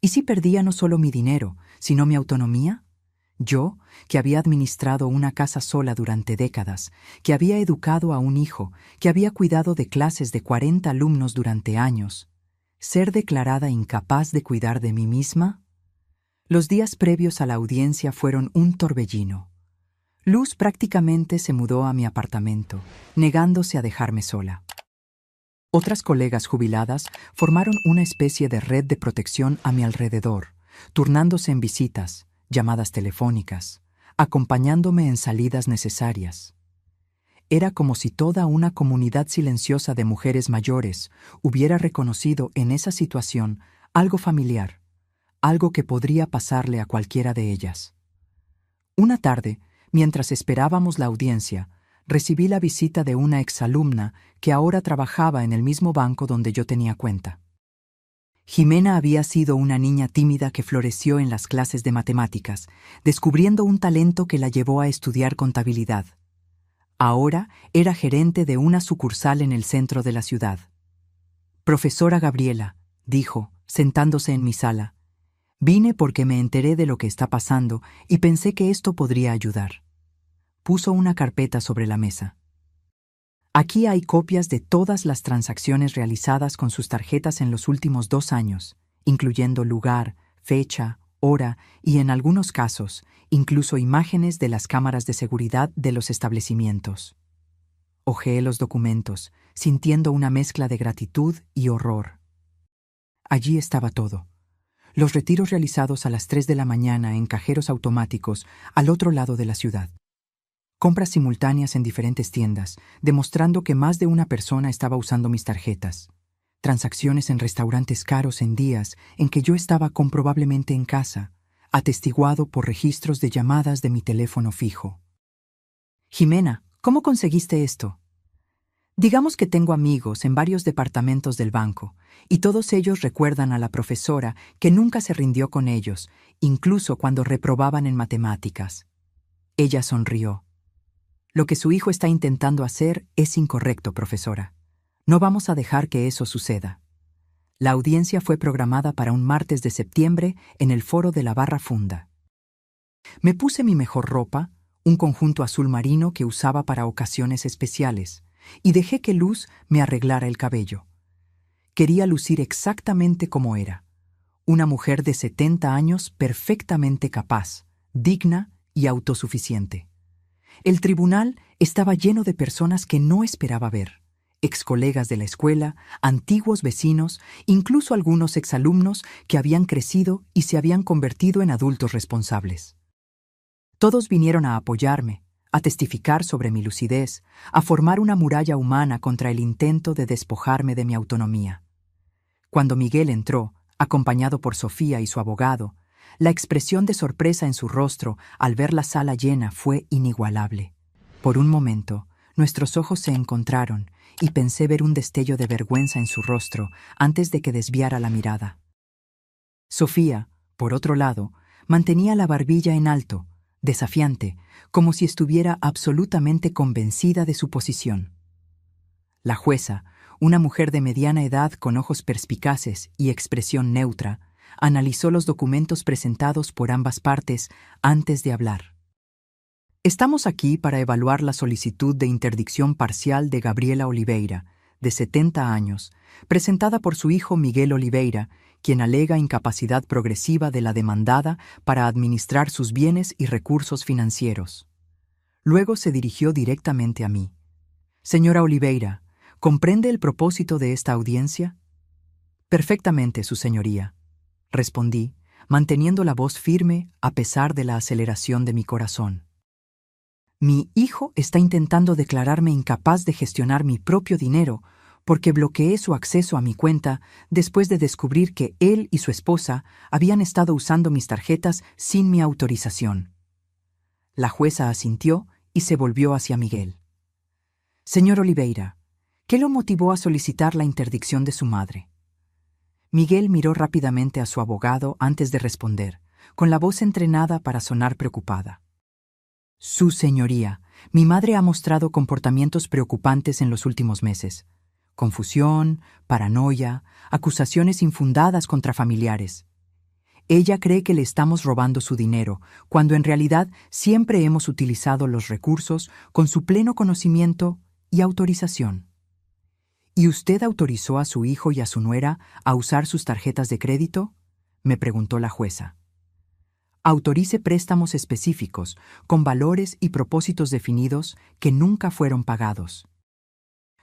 ¿Y si perdía no solo mi dinero, sino mi autonomía? Yo, que había administrado una casa sola durante décadas, que había educado a un hijo, que había cuidado de clases de 40 alumnos durante años, ¿ser declarada incapaz de cuidar de mí misma? Los días previos a la audiencia fueron un torbellino. Luz prácticamente se mudó a mi apartamento, negándose a dejarme sola. Otras colegas jubiladas formaron una especie de red de protección a mi alrededor, turnándose en visitas, llamadas telefónicas, acompañándome en salidas necesarias. Era como si toda una comunidad silenciosa de mujeres mayores hubiera reconocido en esa situación algo familiar, algo que podría pasarle a cualquiera de ellas. Una tarde, mientras esperábamos la audiencia, recibí la visita de una exalumna que ahora trabajaba en el mismo banco donde yo tenía cuenta. Jimena había sido una niña tímida que floreció en las clases de matemáticas, descubriendo un talento que la llevó a estudiar contabilidad. Ahora era gerente de una sucursal en el centro de la ciudad. «Profesora Gabriela», dijo, sentándose en mi sala, «vine porque me enteré de lo que está pasando y pensé que esto podría ayudar». Puso una carpeta sobre la mesa. Aquí hay copias de todas las transacciones realizadas con sus tarjetas en los últimos 2 años, incluyendo lugar, fecha, hora y, en algunos casos, incluso imágenes de las cámaras de seguridad de los establecimientos. Hojeé los documentos, sintiendo una mezcla de gratitud y horror. Allí estaba todo. Los retiros realizados a las 3 de la mañana en cajeros automáticos al otro lado de la ciudad. Compras simultáneas en diferentes tiendas, demostrando que más de una persona estaba usando mis tarjetas. Transacciones en restaurantes caros en días en que yo estaba comprobablemente en casa, atestiguado por registros de llamadas de mi teléfono fijo. Jimena, ¿cómo conseguiste esto? Digamos que tengo amigos en varios departamentos del banco, y todos ellos recuerdan a la profesora que nunca se rindió con ellos, incluso cuando reprobaban en matemáticas. Ella sonrió. Lo que su hijo está intentando hacer es incorrecto, profesora. No vamos a dejar que eso suceda. La audiencia fue programada para un martes de septiembre en el foro de la Barra Funda. Me puse mi mejor ropa, un conjunto azul marino que usaba para ocasiones especiales, y dejé que Luz me arreglara el cabello. Quería lucir exactamente como era, una mujer de 70 años perfectamente capaz, digna y autosuficiente. El tribunal estaba lleno de personas que no esperaba ver, excolegas de la escuela, antiguos vecinos, incluso algunos exalumnos que habían crecido y se habían convertido en adultos responsables. Todos vinieron a apoyarme, a testificar sobre mi lucidez, a formar una muralla humana contra el intento de despojarme de mi autonomía. Cuando Miguel entró, acompañado por Sofía y su abogado, la expresión de sorpresa en su rostro al ver la sala llena fue inigualable. Por un momento, nuestros ojos se encontraron y pensé ver un destello de vergüenza en su rostro antes de que desviara la mirada. Sofía, por otro lado, mantenía la barbilla en alto, desafiante, como si estuviera absolutamente convencida de su posición. La jueza, una mujer de mediana edad con ojos perspicaces y expresión neutra, analizó los documentos presentados por ambas partes antes de hablar. Estamos aquí para evaluar la solicitud de interdicción parcial de Gabriela Oliveira, de 70 años, presentada por su hijo Miguel Oliveira, quien alega incapacidad progresiva de la demandada para administrar sus bienes y recursos financieros. Luego se dirigió directamente a mí. Señora Oliveira, ¿comprende el propósito de esta audiencia? Perfectamente, su señoría, respondí, manteniendo la voz firme a pesar de la aceleración de mi corazón. Mi hijo está intentando declararme incapaz de gestionar mi propio dinero porque bloqueé su acceso a mi cuenta después de descubrir que él y su esposa habían estado usando mis tarjetas sin mi autorización. La jueza asintió y se volvió hacia Miguel. Señor Oliveira, ¿qué lo motivó a solicitar la interdicción de su madre? Miguel miró rápidamente a su abogado antes de responder, con la voz entrenada para sonar preocupada. Su señoría, mi madre ha mostrado comportamientos preocupantes en los últimos meses. Confusión, paranoia, acusaciones infundadas contra familiares. Ella cree que le estamos robando su dinero, cuando en realidad siempre hemos utilizado los recursos con su pleno conocimiento y autorización. ¿Y usted autorizó a su hijo y a su nuera a usar sus tarjetas de crédito?, me preguntó la jueza. Autorice préstamos específicos, con valores y propósitos definidos que nunca fueron pagados.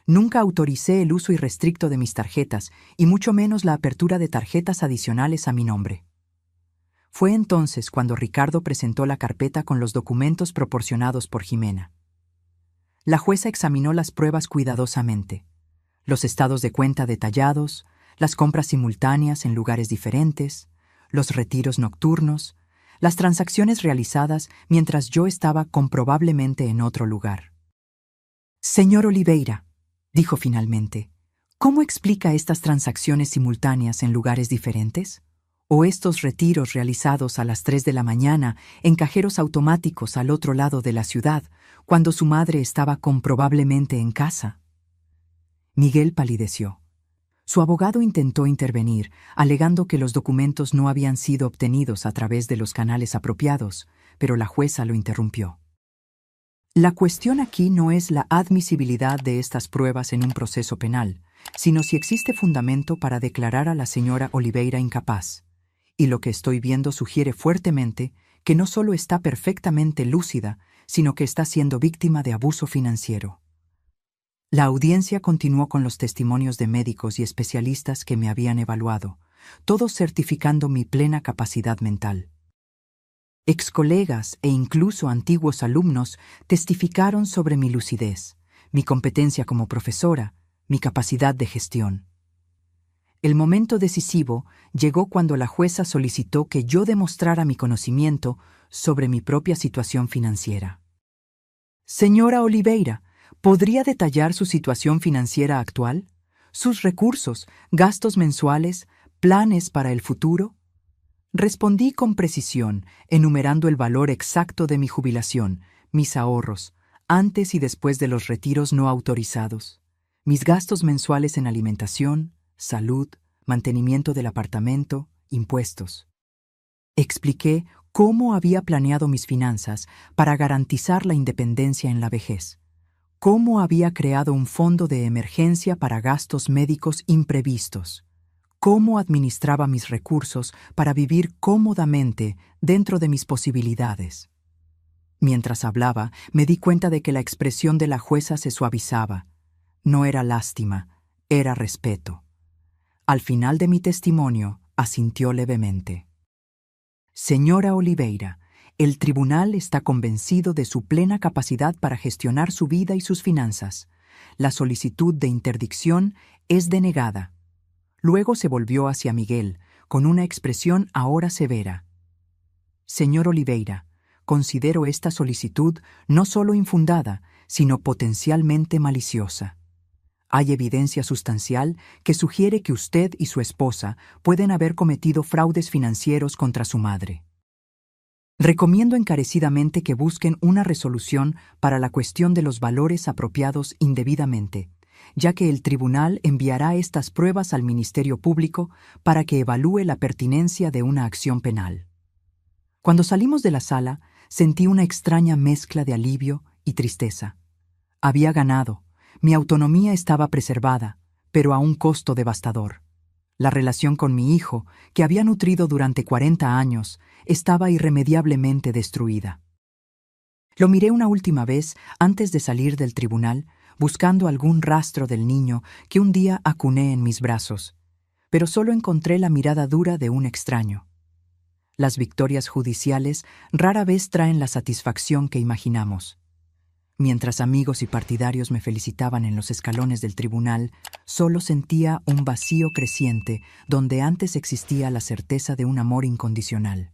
Nunca autoricé el uso irrestricto de mis tarjetas, y mucho menos la apertura de tarjetas adicionales a mi nombre. Fue entonces cuando Ricardo presentó la carpeta con los documentos proporcionados por Jimena. La jueza examinó las pruebas cuidadosamente. Los estados de cuenta detallados, las compras simultáneas en lugares diferentes, los retiros nocturnos, las transacciones realizadas mientras yo estaba comprobablemente en otro lugar. Señor Oliveira, dijo finalmente, ¿cómo explica estas transacciones simultáneas en lugares diferentes? ¿O estos retiros realizados a las 3 de la mañana en cajeros automáticos al otro lado de la ciudad, cuando su madre estaba comprobablemente en casa? Miguel palideció. Su abogado intentó intervenir, alegando que los documentos no habían sido obtenidos a través de los canales apropiados, pero la jueza lo interrumpió. La cuestión aquí no es la admisibilidad de estas pruebas en un proceso penal, sino si existe fundamento para declarar a la señora Oliveira incapaz. Y lo que estoy viendo sugiere fuertemente que no solo está perfectamente lúcida, sino que está siendo víctima de abuso financiero. La audiencia continuó con los testimonios de médicos y especialistas que me habían evaluado, todos certificando mi plena capacidad mental. Excolegas e incluso antiguos alumnos testificaron sobre mi lucidez, mi competencia como profesora, mi capacidad de gestión. El momento decisivo llegó cuando la jueza solicitó que yo demostrara mi conocimiento sobre mi propia situación financiera. Señora Oliveira, ¿podría detallar su situación financiera actual? ¿Sus recursos, gastos mensuales, planes para el futuro? Respondí con precisión, enumerando el valor exacto de mi jubilación, mis ahorros, antes y después de los retiros no autorizados, mis gastos mensuales en alimentación, salud, mantenimiento del apartamento, impuestos. Expliqué cómo había planeado mis finanzas para garantizar la independencia en la vejez, cómo había creado un fondo de emergencia para gastos médicos imprevistos, cómo administraba mis recursos para vivir cómodamente dentro de mis posibilidades. Mientras hablaba, me di cuenta de que la expresión de la jueza se suavizaba. No era lástima, era respeto. Al final de mi testimonio, asintió levemente. Señora Oliveira, el tribunal está convencido de su plena capacidad para gestionar su vida y sus finanzas. La solicitud de interdicción es denegada. Luego se volvió hacia Miguel, con una expresión ahora severa. Señor Oliveira, considero esta solicitud no solo infundada, sino potencialmente maliciosa. Hay evidencia sustancial que sugiere que usted y su esposa pueden haber cometido fraudes financieros contra su madre. Recomiendo encarecidamente que busquen una resolución para la cuestión de los valores apropiados indebidamente, ya que el tribunal enviará estas pruebas al Ministerio Público para que evalúe la pertinencia de una acción penal. Cuando salimos de la sala, sentí una extraña mezcla de alivio y tristeza. Había ganado. Mi autonomía estaba preservada, pero a un costo devastador. La relación con mi hijo, que había nutrido durante 40 años, estaba irremediablemente destruida. Lo miré una última vez antes de salir del tribunal, buscando algún rastro del niño que un día acuné en mis brazos, pero solo encontré la mirada dura de un extraño. Las victorias judiciales rara vez traen la satisfacción que imaginamos. Mientras amigos y partidarios me felicitaban en los escalones del tribunal, solo sentía un vacío creciente donde antes existía la certeza de un amor incondicional.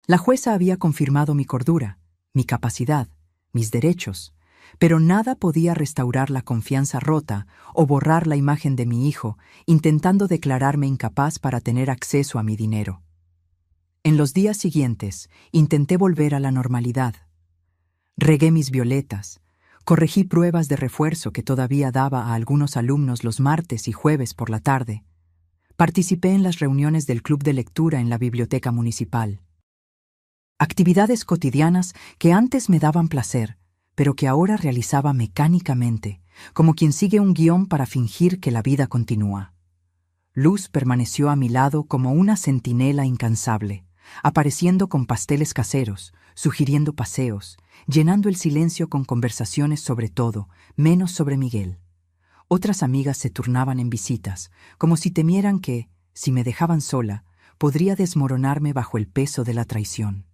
La jueza había confirmado mi cordura, mi capacidad, mis derechos, pero nada podía restaurar la confianza rota o borrar la imagen de mi hijo, intentando declararme incapaz para tener acceso a mi dinero. En los días siguientes, intenté volver a la normalidad. Regué mis violetas, corregí pruebas de refuerzo que todavía daba a algunos alumnos los martes y jueves por la tarde. Participé en las reuniones del club de lectura en la biblioteca municipal. Actividades cotidianas que antes me daban placer, pero que ahora realizaba mecánicamente, como quien sigue un guión para fingir que la vida continúa. Luz permaneció a mi lado como una centinela incansable, apareciendo con pasteles caseros, sugiriendo paseos, llenando el silencio con conversaciones sobre todo, menos sobre Miguel. Otras amigas se turnaban en visitas, como si temieran que, si me dejaban sola, podría desmoronarme bajo el peso de la traición.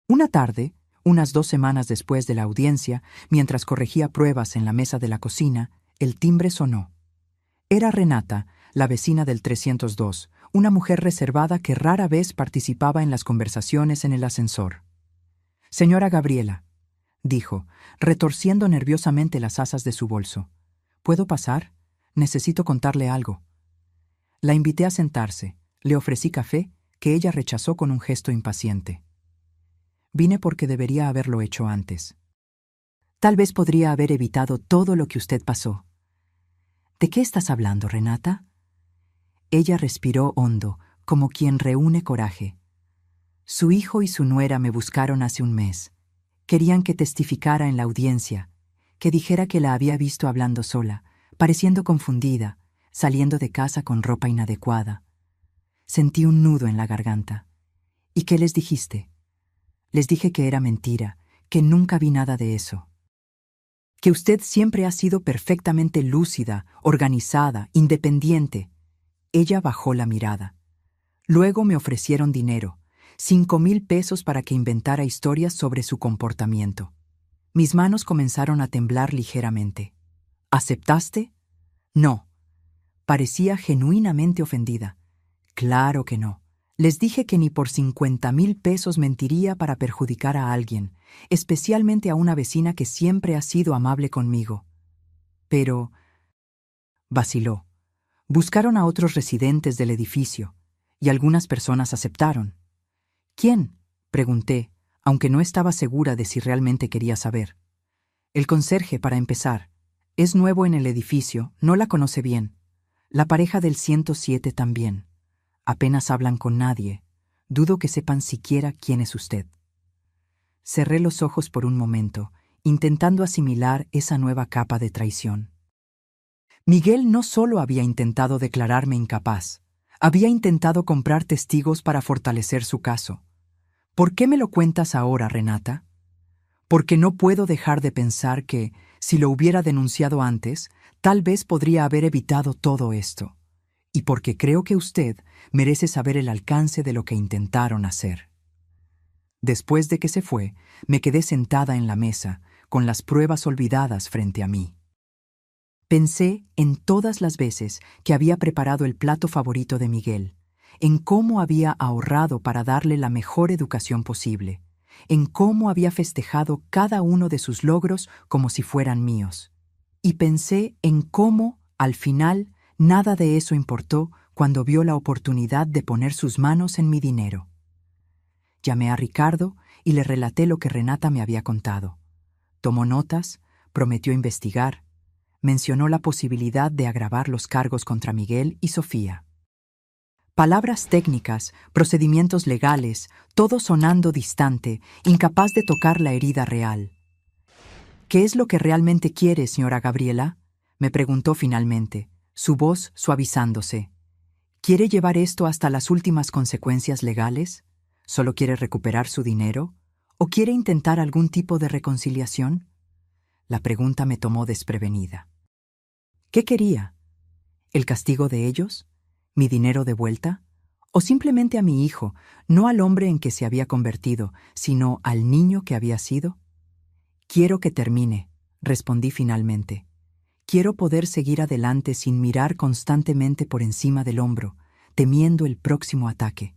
Una tarde, unas 2 semanas después de la audiencia, mientras corregía pruebas en la mesa de la cocina, el timbre sonó. Era Renata, la vecina del 302, una mujer reservada que rara vez participaba en las conversaciones en el ascensor. «Señora Gabriela», dijo, retorciendo nerviosamente las asas de su bolso. «¿Puedo pasar? Necesito contarle algo». La invité a sentarse, le ofrecí café, que ella rechazó con un gesto impaciente. «Vine porque debería haberlo hecho antes. Tal vez podría haber evitado todo lo que usted pasó». «¿De qué estás hablando, Renata?» Ella respiró hondo, como quien reúne coraje. «Su hijo y su nuera me buscaron hace un mes. Querían que testificara en la audiencia, que dijera que la había visto hablando sola, pareciendo confundida, saliendo de casa con ropa inadecuada. Sentí un nudo en la garganta. ¿Y qué les dijiste? Les dije que era mentira, que nunca vi nada de eso. Que usted siempre ha sido perfectamente lúcida, organizada, independiente. Ella bajó la mirada. Luego me ofrecieron dinero, 5,000 pesos para que inventara historias sobre su comportamiento. Mis manos comenzaron a temblar ligeramente. ¿Aceptaste? No. Parecía genuinamente ofendida. Claro que no. Les dije que ni por 50,000 pesos mentiría para perjudicar a alguien, especialmente a una vecina que siempre ha sido amable conmigo. Pero... vaciló. Buscaron a otros residentes del edificio, y algunas personas aceptaron. ¿Quién?, pregunté, aunque no estaba segura de si realmente quería saber. El conserje, para empezar. Es nuevo en el edificio, no la conoce bien. La pareja del 107 también. Apenas hablan con nadie. Dudo que sepan siquiera quién es usted. Cerré los ojos por un momento, intentando asimilar esa nueva capa de traición. Miguel no solo había intentado declararme incapaz, había intentado comprar testigos para fortalecer su caso. ¿Por qué me lo cuentas ahora, Renata? Porque no puedo dejar de pensar que, si lo hubiera denunciado antes, tal vez podría haber evitado todo esto. Y porque creo que usted merece saber el alcance de lo que intentaron hacer. Después de que se fue, me quedé sentada en la mesa, con las pruebas olvidadas frente a mí. Pensé en todas las veces que había preparado el plato favorito de Miguel, en cómo había ahorrado para darle la mejor educación posible, en cómo había festejado cada uno de sus logros como si fueran míos. Y pensé en cómo, al final, nada de eso importó cuando vio la oportunidad de poner sus manos en mi dinero. Llamé a Ricardo y le relaté lo que Renata me había contado. Tomó notas, prometió investigar, mencionó la posibilidad de agravar los cargos contra Miguel y Sofía. Palabras técnicas, procedimientos legales, todo sonando distante, incapaz de tocar la herida real. ¿Qué es lo que realmente quiere, señora Gabriela?, me preguntó finalmente, su voz suavizándose. ¿Quiere llevar esto hasta las últimas consecuencias legales? ¿Solo quiere recuperar su dinero? ¿O quiere intentar algún tipo de reconciliación? La pregunta me tomó desprevenida. ¿Qué quería? ¿El castigo de ellos? ¿Mi dinero de vuelta? ¿O simplemente a mi hijo, no al hombre en que se había convertido, sino al niño que había sido? Quiero que termine, respondí finalmente. Quiero poder seguir adelante sin mirar constantemente por encima del hombro, temiendo el próximo ataque.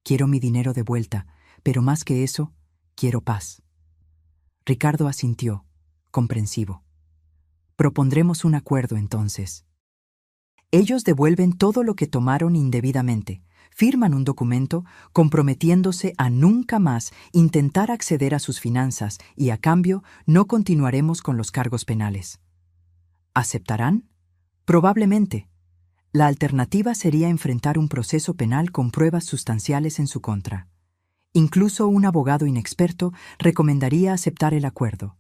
Quiero mi dinero de vuelta, pero más que eso, quiero paz. Ricardo asintió, comprensivo. Propondremos un acuerdo entonces. Ellos devuelven todo lo que tomaron indebidamente, firman un documento comprometiéndose a nunca más intentar acceder a sus finanzas y a cambio no continuaremos con los cargos penales. ¿Aceptarán? Probablemente. La alternativa sería enfrentar un proceso penal con pruebas sustanciales en su contra. Incluso un abogado inexperto recomendaría aceptar el acuerdo.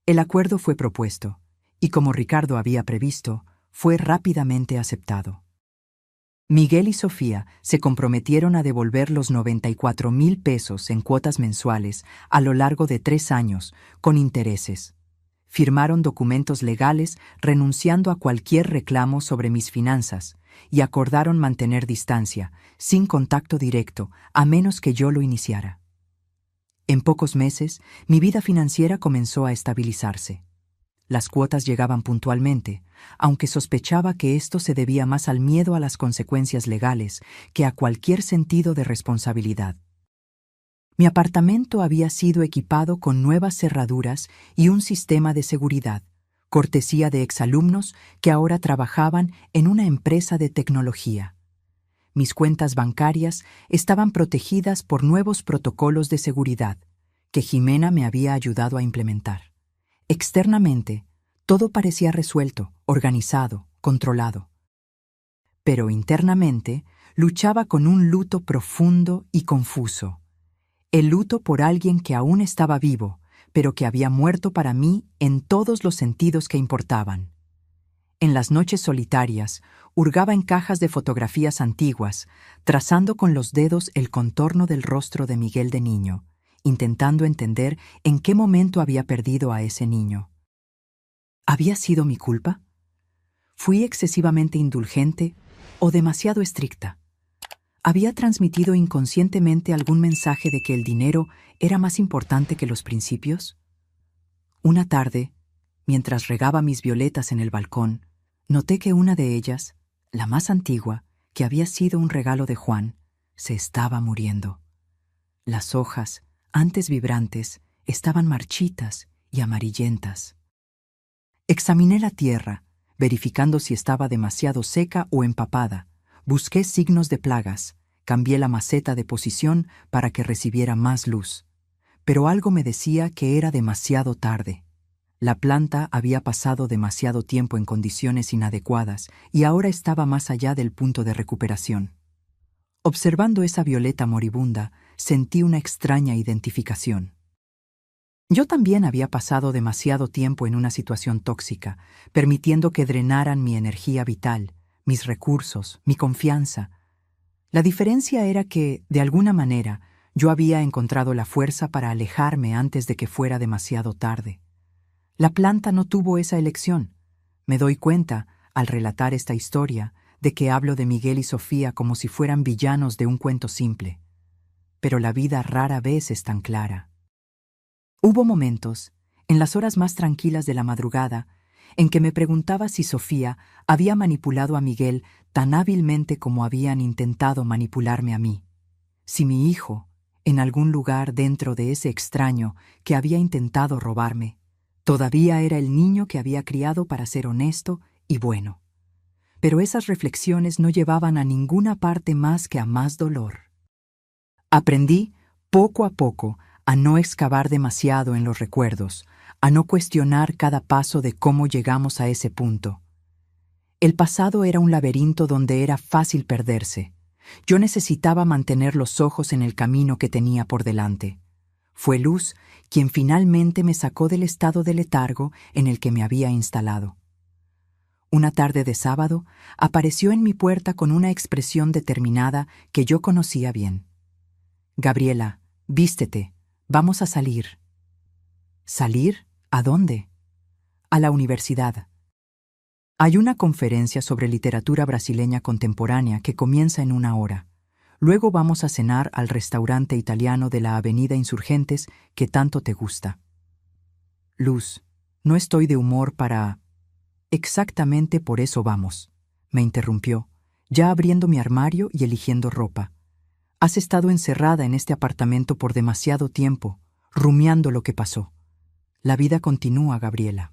El acuerdo fue propuesto, y como Ricardo había previsto, fue rápidamente aceptado. Miguel y Sofía se comprometieron a devolver los 94,000 pesos en cuotas mensuales a lo largo de 3 años, con intereses. Firmaron documentos legales renunciando a cualquier reclamo sobre mis finanzas y acordaron mantener distancia, sin contacto directo, a menos que yo lo iniciara. En pocos meses, mi vida financiera comenzó a estabilizarse. Las cuotas llegaban puntualmente, aunque sospechaba que esto se debía más al miedo a las consecuencias legales que a cualquier sentido de responsabilidad. Mi apartamento había sido equipado con nuevas cerraduras y un sistema de seguridad, cortesía de exalumnos que ahora trabajaban en una empresa de tecnología. Mis cuentas bancarias estaban protegidas por nuevos protocolos de seguridad que Jimena me había ayudado a implementar. Externamente, todo parecía resuelto, organizado, controlado. Pero internamente, luchaba con un luto profundo y confuso. El luto por alguien que aún estaba vivo, pero que había muerto para mí en todos los sentidos que importaban. En las noches solitarias, hurgaba en cajas de fotografías antiguas, trazando con los dedos el contorno del rostro de Miguel de niño, intentando entender en qué momento había perdido a ese niño. ¿Había sido mi culpa? ¿Fui excesivamente indulgente o demasiado estricta? ¿Había transmitido inconscientemente algún mensaje de que el dinero era más importante que los principios? Una tarde, mientras regaba mis violetas en el balcón, noté que una de ellas, la más antigua, que había sido un regalo de Juan, se estaba muriendo. Las hojas, antes vibrantes, estaban marchitas y amarillentas. Examiné la tierra, verificando si estaba demasiado seca o empapada. Busqué signos de plagas, cambié la maceta de posición para que recibiera más luz. Pero algo me decía que era demasiado tarde. La planta había pasado demasiado tiempo en condiciones inadecuadas y ahora estaba más allá del punto de recuperación. Observando esa violeta moribunda, sentí una extraña identificación. Yo también había pasado demasiado tiempo en una situación tóxica, permitiendo que drenaran mi energía vital, mis recursos, mi confianza. La diferencia era que, de alguna manera, yo había encontrado la fuerza para alejarme antes de que fuera demasiado tarde. La planta no tuvo esa elección. Me doy cuenta, al relatar esta historia, de que hablo de Miguel y Sofía como si fueran villanos de un cuento simple. Pero la vida rara vez es tan clara. Hubo momentos, en las horas más tranquilas de la madrugada, en que me preguntaba si Sofía había manipulado a Miguel tan hábilmente como habían intentado manipularme a mí. Si mi hijo, en algún lugar dentro de ese extraño que había intentado robarme, todavía era el niño que había criado para ser honesto y bueno. Pero esas reflexiones no llevaban a ninguna parte más que a más dolor. Aprendí, poco a poco, a no excavar demasiado en los recuerdos, a no cuestionar cada paso de cómo llegamos a ese punto. El pasado era un laberinto donde era fácil perderse. Yo necesitaba mantener los ojos en el camino que tenía por delante. Fue Luz quien finalmente me sacó del estado de letargo en el que me había instalado. Una tarde de sábado, apareció en mi puerta con una expresión determinada que yo conocía bien. «Gabriela, vístete, vamos a salir». ¿Salir? ¿A dónde? A la universidad. Hay una conferencia sobre literatura brasileña contemporánea que comienza en 1 hora. Luego vamos a cenar al restaurante italiano de la Avenida Insurgentes que tanto te gusta. Luz, no estoy de humor para... Exactamente por eso vamos, me interrumpió, ya abriendo mi armario y eligiendo ropa. Has estado encerrada en este apartamento por demasiado tiempo, rumiando lo que pasó. La vida continúa, Gabriela.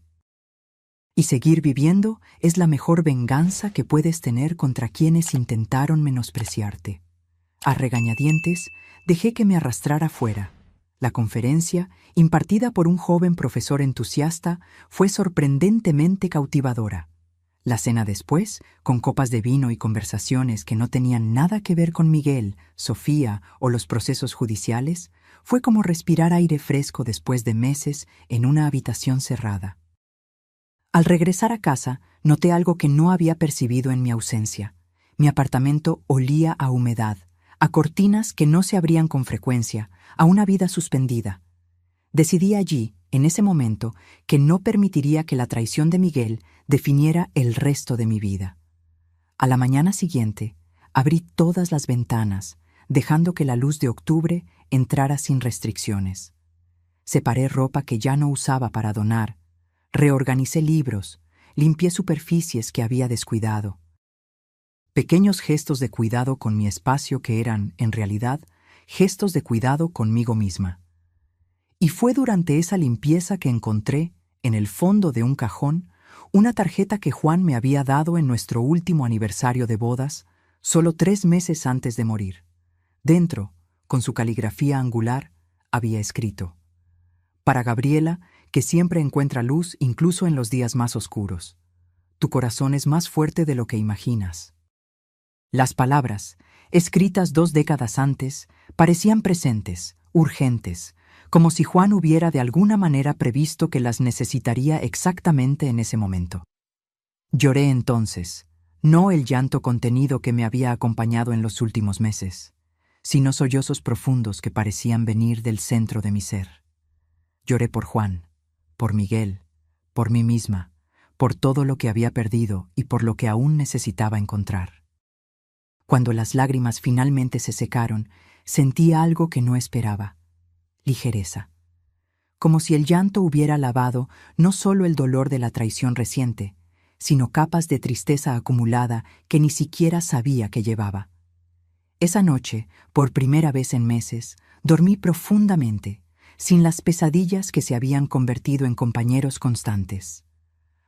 Y seguir viviendo es la mejor venganza que puedes tener contra quienes intentaron menospreciarte. A regañadientes, dejé que me arrastrara fuera. La conferencia, impartida por un joven profesor entusiasta, fue sorprendentemente cautivadora. La cena después, con copas de vino y conversaciones que no tenían nada que ver con Miguel, Sofía o los procesos judiciales, fue como respirar aire fresco después de meses en una habitación cerrada. Al regresar a casa, noté algo que no había percibido en mi ausencia. Mi apartamento olía a humedad, a cortinas que no se abrían con frecuencia, a una vida suspendida. Decidí allí, en ese momento, que no permitiría que la traición de Miguel definiera el resto de mi vida. A la mañana siguiente, abrí todas las ventanas, dejando que la luz de octubre entrara sin restricciones. Separé ropa que ya no usaba para donar, reorganicé libros, limpié superficies que había descuidado. Pequeños gestos de cuidado con mi espacio que eran, en realidad, gestos de cuidado conmigo misma. Y fue durante esa limpieza que encontré, en el fondo de un cajón, una tarjeta que Juan me había dado en nuestro último aniversario de bodas, solo 3 meses antes de morir. Dentro, con su caligrafía angular, había escrito: «Para Gabriela, que siempre encuentra luz incluso en los días más oscuros. Tu corazón es más fuerte de lo que imaginas». Las palabras, escritas 2 décadas antes, parecían presentes, urgentes, como si Juan hubiera de alguna manera previsto que las necesitaría exactamente en ese momento. Lloré entonces, no el llanto contenido que me había acompañado en los últimos meses, sino sollozos profundos que parecían venir del centro de mi ser. Lloré por Juan, por Miguel, por mí misma, por todo lo que había perdido y por lo que aún necesitaba encontrar. Cuando las lágrimas finalmente se secaron, sentí algo que no esperaba: ligereza. Como si el llanto hubiera lavado no solo el dolor de la traición reciente, sino capas de tristeza acumulada que ni siquiera sabía que llevaba. Esa noche, por primera vez en meses, dormí profundamente, sin las pesadillas que se habían convertido en compañeros constantes.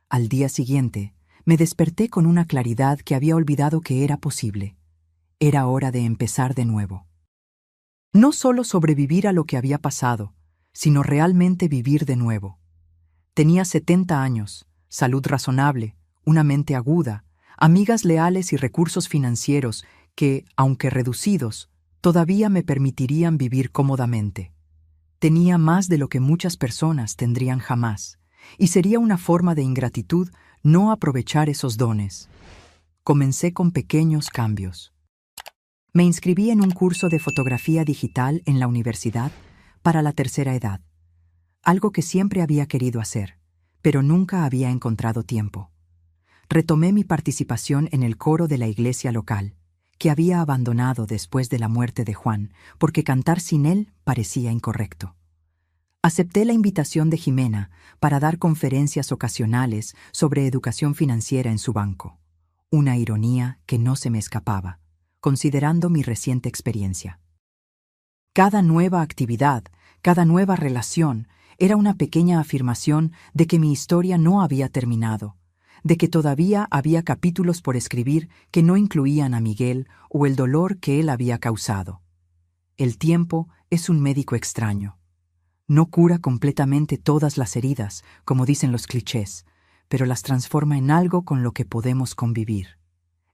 Al día siguiente, me desperté con una claridad que había olvidado que era posible. Era hora de empezar de nuevo. No solo sobrevivir a lo que había pasado, sino realmente vivir de nuevo. Tenía 70 años, salud razonable, una mente aguda, amigas leales y recursos financieros que, aunque reducidos, todavía me permitirían vivir cómodamente. Tenía más de lo que muchas personas tendrían jamás, y sería una forma de ingratitud no aprovechar esos dones. Comencé con pequeños cambios. Me inscribí en un curso de fotografía digital en la universidad para la tercera edad, algo que siempre había querido hacer, pero nunca había encontrado tiempo. Retomé mi participación en el coro de la iglesia local, que había abandonado después de la muerte de Juan, porque cantar sin él parecía incorrecto. Acepté la invitación de Jimena para dar conferencias ocasionales sobre educación financiera en su banco, una ironía que no se me escapaba, considerando mi reciente experiencia. Cada nueva actividad, cada nueva relación, era una pequeña afirmación de que mi historia no había terminado, de que todavía había capítulos por escribir que no incluían a Miguel o el dolor que él había causado. El tiempo es un médico extraño. No cura completamente todas las heridas, como dicen los clichés, pero las transforma en algo con lo que podemos convivir.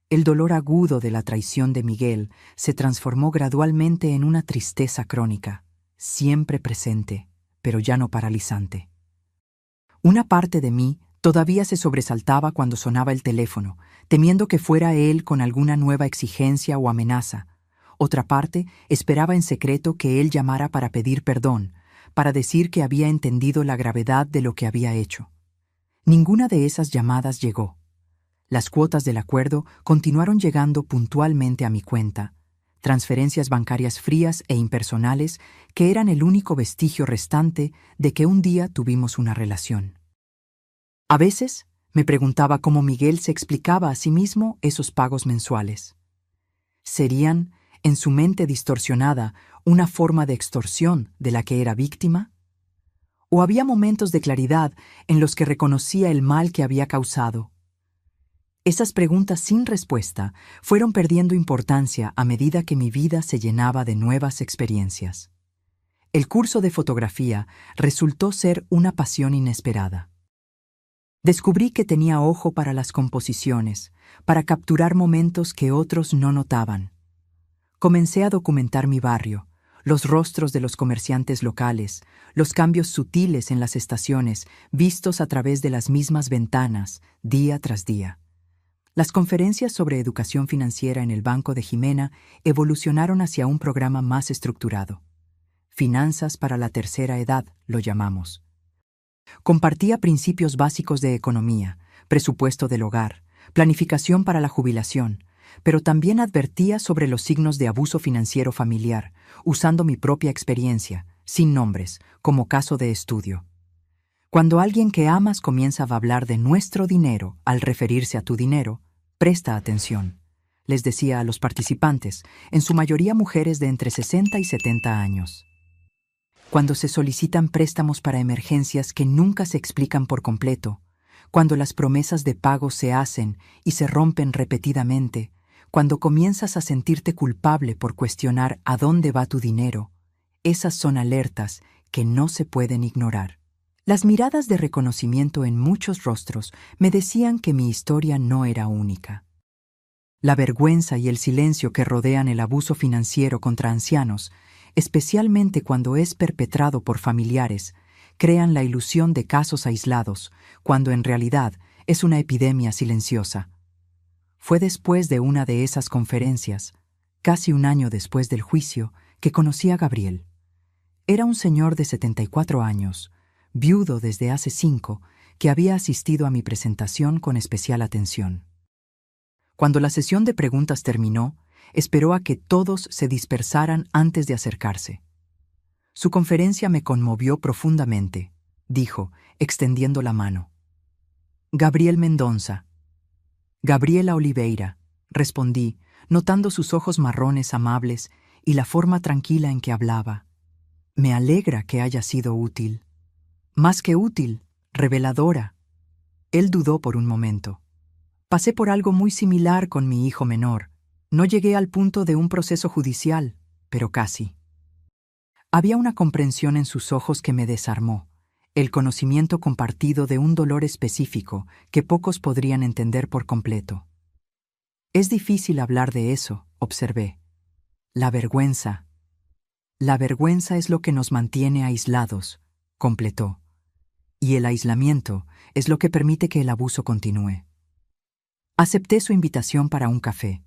El dolor agudo de la traición de Miguel se transformó gradualmente en una tristeza crónica, siempre presente, pero ya no paralizante. Una parte de mí todavía se sobresaltaba cuando sonaba el teléfono, temiendo que fuera él con alguna nueva exigencia o amenaza. Otra parte esperaba en secreto que él llamara para pedir perdón, para decir que había entendido la gravedad de lo que había hecho. Ninguna de esas llamadas llegó. Las cuotas del acuerdo continuaron llegando puntualmente a mi cuenta, transferencias bancarias frías e impersonales que eran el único vestigio restante de que un día tuvimos una relación. A veces me preguntaba cómo Miguel se explicaba a sí mismo esos pagos mensuales. ¿Serían, en su mente distorsionada, una forma de extorsión de la que era víctima? ¿O había momentos de claridad en los que reconocía el mal que había causado? Esas preguntas sin respuesta fueron perdiendo importancia a medida que mi vida se llenaba de nuevas experiencias. El curso de fotografía resultó ser una pasión inesperada. Descubrí que tenía ojo para las composiciones, para capturar momentos que otros no notaban. Comencé a documentar mi barrio, los rostros de los comerciantes locales, los cambios sutiles en las estaciones, vistos a través de las mismas ventanas, día tras día. Las conferencias sobre educación financiera en el banco de Jimena evolucionaron hacia un programa más estructurado. Finanzas para la tercera edad, lo llamamos. Compartía principios básicos de economía, presupuesto del hogar, planificación para la jubilación, pero también advertía sobre los signos de abuso financiero familiar, usando mi propia experiencia, sin nombres, como caso de estudio. Cuando alguien que amas comienza a hablar de nuestro dinero al referirse a tu dinero, presta atención, les decía a los participantes, en su mayoría mujeres de entre 60 y 70 años. Cuando se solicitan préstamos para emergencias que nunca se explican por completo, cuando las promesas de pago se hacen y se rompen repetidamente, cuando comienzas a sentirte culpable por cuestionar a dónde va tu dinero, esas son alertas que no se pueden ignorar. Las miradas de reconocimiento en muchos rostros me decían que mi historia no era única. La vergüenza y el silencio que rodean el abuso financiero contra ancianos especialmente cuando es perpetrado por familiares, crean la ilusión de casos aislados, cuando en realidad es una epidemia silenciosa. Fue después de una de esas conferencias, casi un año después del juicio, que conocí a Gabriel. Era un señor de 74 años, viudo desde hace 5, que había asistido a mi presentación con especial atención. Cuando la sesión de preguntas terminó, esperó a que todos se dispersaran antes de acercarse. Su conferencia me conmovió profundamente, dijo, extendiendo la mano. Gabriel Mendonça. Gabriela Oliveira, respondí, notando sus ojos marrones amables y la forma tranquila en que hablaba. Me alegra que haya sido útil. Más que útil, reveladora. Él dudó por un momento. Pasé por algo muy similar con mi hijo menor. No llegué al punto de un proceso judicial, pero casi. Había una comprensión en sus ojos que me desarmó, el conocimiento compartido de un dolor específico que pocos podrían entender por completo. Es difícil hablar de eso, observé. La vergüenza. La vergüenza es lo que nos mantiene aislados, completó. Y el aislamiento es lo que permite que el abuso continúe. Acepté su invitación para un café.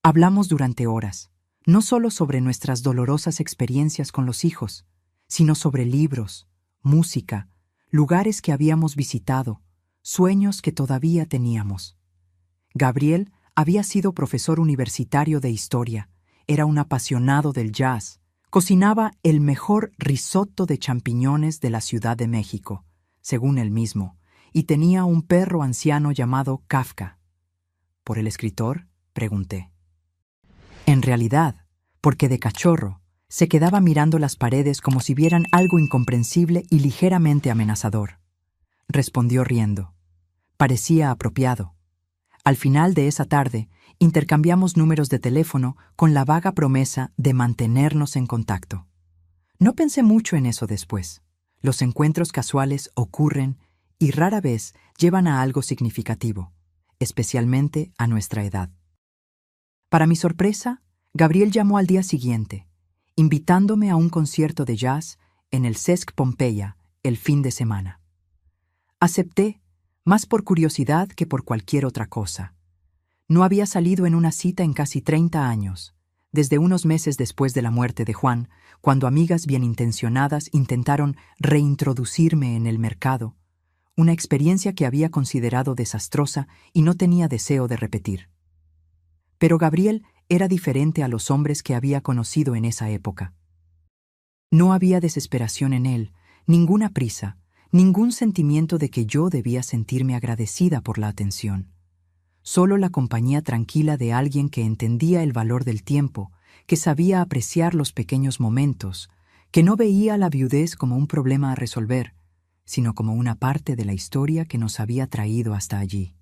Hablamos durante horas, no solo sobre nuestras dolorosas experiencias con los hijos, sino sobre libros, música, lugares que habíamos visitado, sueños que todavía teníamos. Gabriel había sido profesor universitario de historia, era un apasionado del jazz, cocinaba el mejor risotto de champiñones de la Ciudad de México, según él mismo, y tenía un perro anciano llamado Kafka. ¿Por el escritor?, pregunté. En realidad, porque de cachorro, se quedaba mirando las paredes como si vieran algo incomprensible y ligeramente amenazador. Respondió riendo. Parecía apropiado. Al final de esa tarde, intercambiamos números de teléfono con la vaga promesa de mantenernos en contacto. No pensé mucho en eso después. Los encuentros casuales ocurren y rara vez llevan a algo significativo, especialmente a nuestra edad. Para mi sorpresa, Gabriel llamó al día siguiente, invitándome a un concierto de jazz en el Cesc Pompeia el fin de semana. Acepté, más por curiosidad que por cualquier otra cosa. No había salido en una cita en casi 30 años, desde unos meses después de la muerte de Juan, cuando amigas bienintencionadas intentaron reintroducirme en el mercado, una experiencia que había considerado desastrosa y no tenía deseo de repetir. Pero Gabriel era diferente a los hombres que había conocido en esa época. No había desesperación en él, ninguna prisa, ningún sentimiento de que yo debía sentirme agradecida por la atención. Solo la compañía tranquila de alguien que entendía el valor del tiempo, que sabía apreciar los pequeños momentos, que no veía la viudez como un problema a resolver, sino como una parte de la historia que nos había traído hasta allí.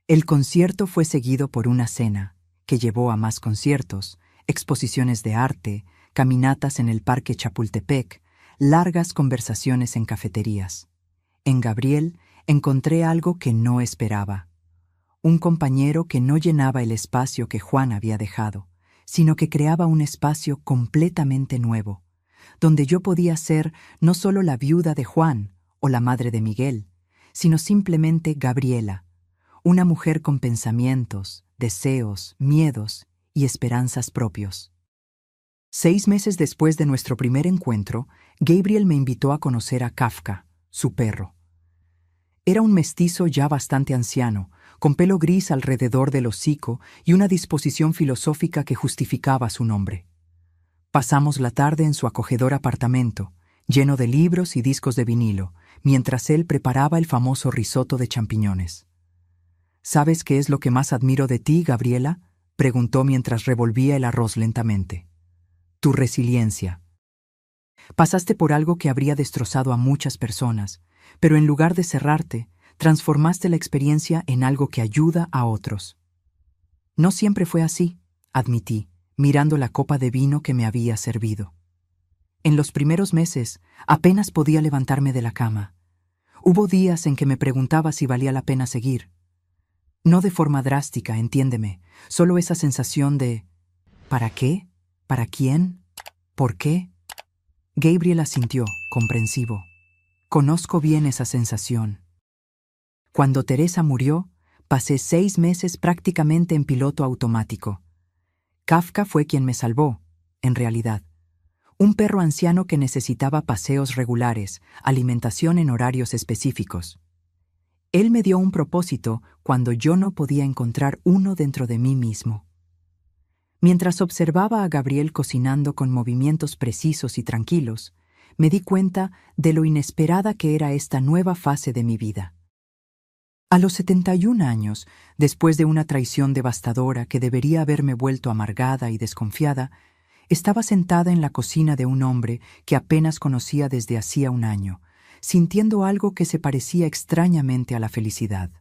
El concierto fue seguido por una cena, que llevó a más conciertos, exposiciones de arte, caminatas en el Parque Chapultepec, largas conversaciones en cafeterías. En Gabriel encontré algo que no esperaba. Un compañero que no llenaba el espacio que Juan había dejado, sino que creaba un espacio completamente nuevo, donde yo podía ser no solo la viuda de Juan o la madre de Miguel, sino simplemente Gabriela, una mujer con pensamientos, deseos, miedos y esperanzas propios. 6 meses después de nuestro primer encuentro, Gabriel me invitó a conocer a Kafka, su perro. Era un mestizo ya bastante anciano, con pelo gris alrededor del hocico y una disposición filosófica que justificaba su nombre. Pasamos la tarde en su acogedor apartamento, lleno de libros y discos de vinilo, mientras él preparaba el famoso risotto de champiñones. ¿Sabes qué es lo que más admiro de ti, Gabriela?, preguntó mientras revolvía el arroz lentamente. Tu resiliencia. Pasaste por algo que habría destrozado a muchas personas, pero en lugar de cerrarte, transformaste la experiencia en algo que ayuda a otros. No siempre fue así, admití, mirando la copa de vino que me había servido. En los primeros meses, apenas podía levantarme de la cama. Hubo días en que me preguntaba si valía la pena seguir. No de forma drástica, entiéndeme, solo esa sensación de ¿para qué? ¿Para quién? ¿Por qué? Gabriel asintió, comprensivo. Conozco bien esa sensación. Cuando Teresa murió, pasé 6 meses prácticamente en piloto automático. Kafka fue quien me salvó, en realidad. Un perro anciano que necesitaba paseos regulares, alimentación en horarios específicos. Él me dio un propósito cuando yo no podía encontrar uno dentro de mí mismo. Mientras observaba a Gabriel cocinando con movimientos precisos y tranquilos, me di cuenta de lo inesperada que era esta nueva fase de mi vida. A los 71 años, después de una traición devastadora que debería haberme vuelto amargada y desconfiada, estaba sentada en la cocina de un hombre que apenas conocía desde hacía un año, sintiendo algo que se parecía extrañamente a la felicidad.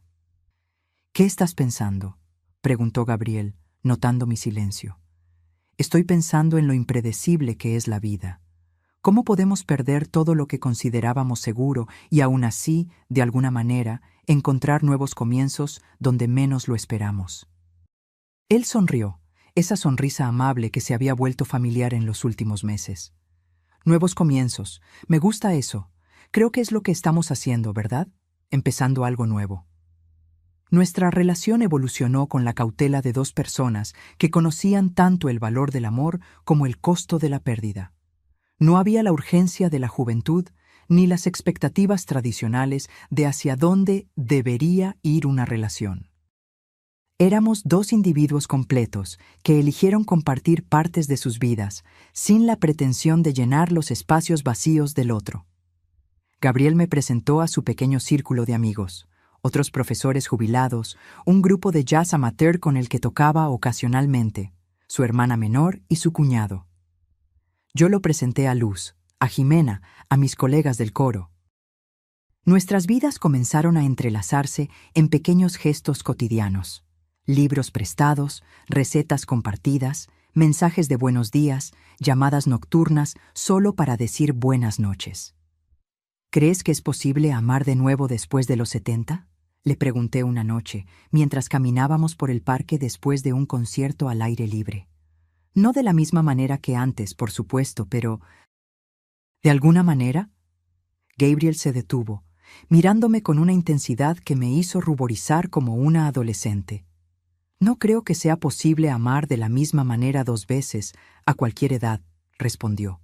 «¿Qué estás pensando?», preguntó Gabriel, notando mi silencio. «Estoy pensando en lo impredecible que es la vida. ¿Cómo podemos perder todo lo que considerábamos seguro y aún así, de alguna manera, encontrar nuevos comienzos donde menos lo esperamos?» Él sonrió, esa sonrisa amable que se había vuelto familiar en los últimos meses. «Nuevos comienzos. Me gusta eso. Creo que es lo que estamos haciendo, ¿verdad? Empezando algo nuevo». Nuestra relación evolucionó con la cautela de 2 personas que conocían tanto el valor del amor como el costo de la pérdida. No había la urgencia de la juventud ni las expectativas tradicionales de hacia dónde debería ir una relación. Éramos 2 individuos completos que eligieron compartir partes de sus vidas sin la pretensión de llenar los espacios vacíos del otro. Gabriel me presentó a su pequeño círculo de amigos, otros profesores jubilados, un grupo de jazz amateur con el que tocaba ocasionalmente, su hermana menor y su cuñado. Yo lo presenté a Luz, a Jimena, a mis colegas del coro. Nuestras vidas comenzaron a entrelazarse en pequeños gestos cotidianos. Libros prestados, recetas compartidas, mensajes de buenos días, llamadas nocturnas solo para decir buenas noches. «¿Crees que es posible amar de nuevo después de los 70?» Le pregunté una noche, mientras caminábamos por el parque después de un concierto al aire libre. No de la misma manera que antes, por supuesto, pero... ¿De alguna manera? Gabriel se detuvo, mirándome con una intensidad que me hizo ruborizar como una adolescente. «No creo que sea posible amar de la misma manera 2 veces, a cualquier edad», respondió.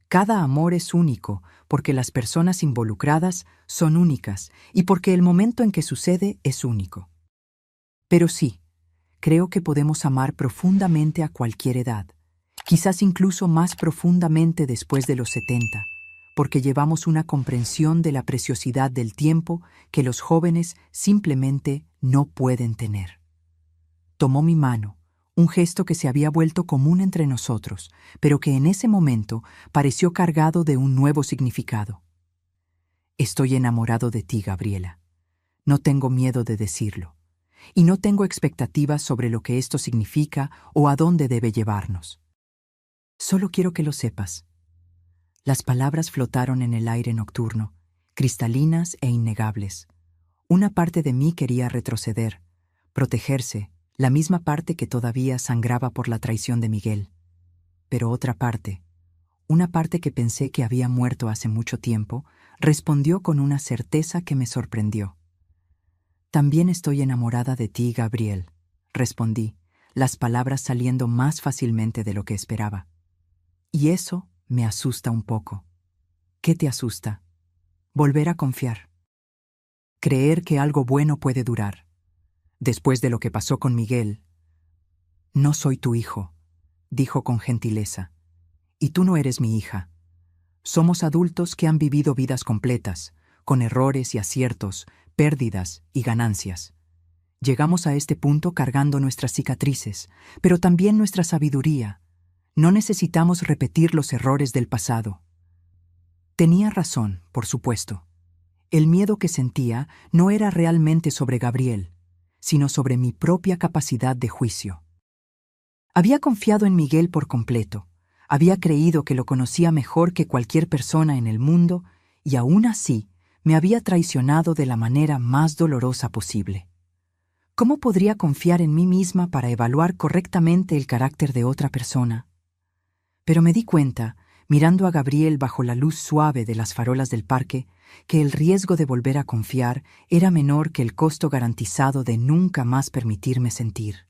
«Cada amor es único, porque las personas involucradas son únicas y porque el momento en que sucede es único. Pero sí, creo que podemos amar profundamente a cualquier edad, quizás incluso más profundamente después de los 70, porque llevamos una comprensión de la preciosidad del tiempo que los jóvenes simplemente no pueden tener». Tomó mi mano, un gesto que se había vuelto común entre nosotros, pero que en ese momento pareció cargado de un nuevo significado. «Estoy enamorado de ti, Gabriela. No tengo miedo de decirlo, y no tengo expectativas sobre lo que esto significa o a dónde debe llevarnos. Solo quiero que lo sepas». Las palabras flotaron en el aire nocturno, cristalinas e innegables. Una parte de mí quería retroceder, protegerse, la misma parte que todavía sangraba por la traición de Miguel. Pero otra parte, una parte que pensé que había muerto hace mucho tiempo, respondió con una certeza que me sorprendió. «También estoy enamorada de ti, Gabriel», respondí, las palabras saliendo más fácilmente de lo que esperaba. «Y eso me asusta un poco». «¿Qué te asusta?» «Volver a confiar. Creer que algo bueno puede durar. Después de lo que pasó con Miguel». «No soy tu hijo», dijo con gentileza, «y tú no eres mi hija. Somos adultos que han vivido vidas completas, con errores y aciertos, pérdidas y ganancias. Llegamos a este punto cargando nuestras cicatrices, pero también nuestra sabiduría. No necesitamos repetir los errores del pasado». Tenía razón, por supuesto. El miedo que sentía no era realmente sobre Gabriel, sino sobre mi propia capacidad de juicio. Había confiado en Miguel por completo, había creído que lo conocía mejor que cualquier persona en el mundo y aún así me había traicionado de la manera más dolorosa posible. ¿Cómo podría confiar en mí misma para evaluar correctamente el carácter de otra persona? Pero me di cuenta, mirando a Gabriel bajo la luz suave de las farolas del parque, que el riesgo de volver a confiar era menor que el costo garantizado de nunca más permitirme sentir.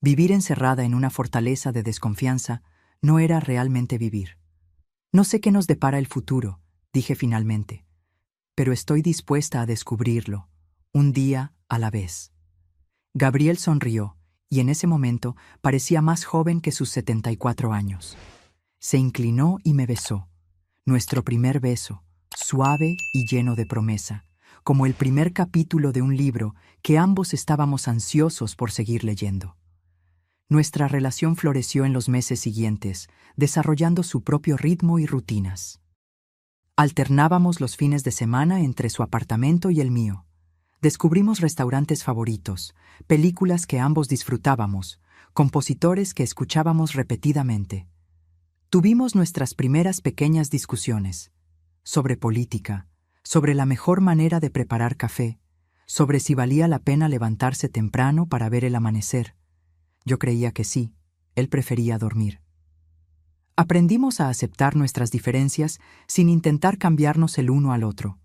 Vivir encerrada en una fortaleza de desconfianza no era realmente vivir. No sé qué nos depara el futuro, dije finalmente, pero estoy dispuesta a descubrirlo, un día a la vez. Gabriel sonrió, y en ese momento parecía más joven que sus 74 años. Se inclinó y me besó. Nuestro primer beso, suave y lleno de promesa, como el primer capítulo de un libro que ambos estábamos ansiosos por seguir leyendo. Nuestra relación floreció en los meses siguientes, desarrollando su propio ritmo y rutinas. Alternábamos los fines de semana entre su apartamento y el mío. Descubrimos restaurantes favoritos, películas que ambos disfrutábamos, compositores que escuchábamos repetidamente. Tuvimos nuestras primeras pequeñas discusiones sobre política, sobre la mejor manera de preparar café, sobre si valía la pena levantarse temprano para ver el amanecer. Yo creía que sí, él prefería dormir. Aprendimos a aceptar nuestras diferencias sin intentar cambiarnos el uno al otro.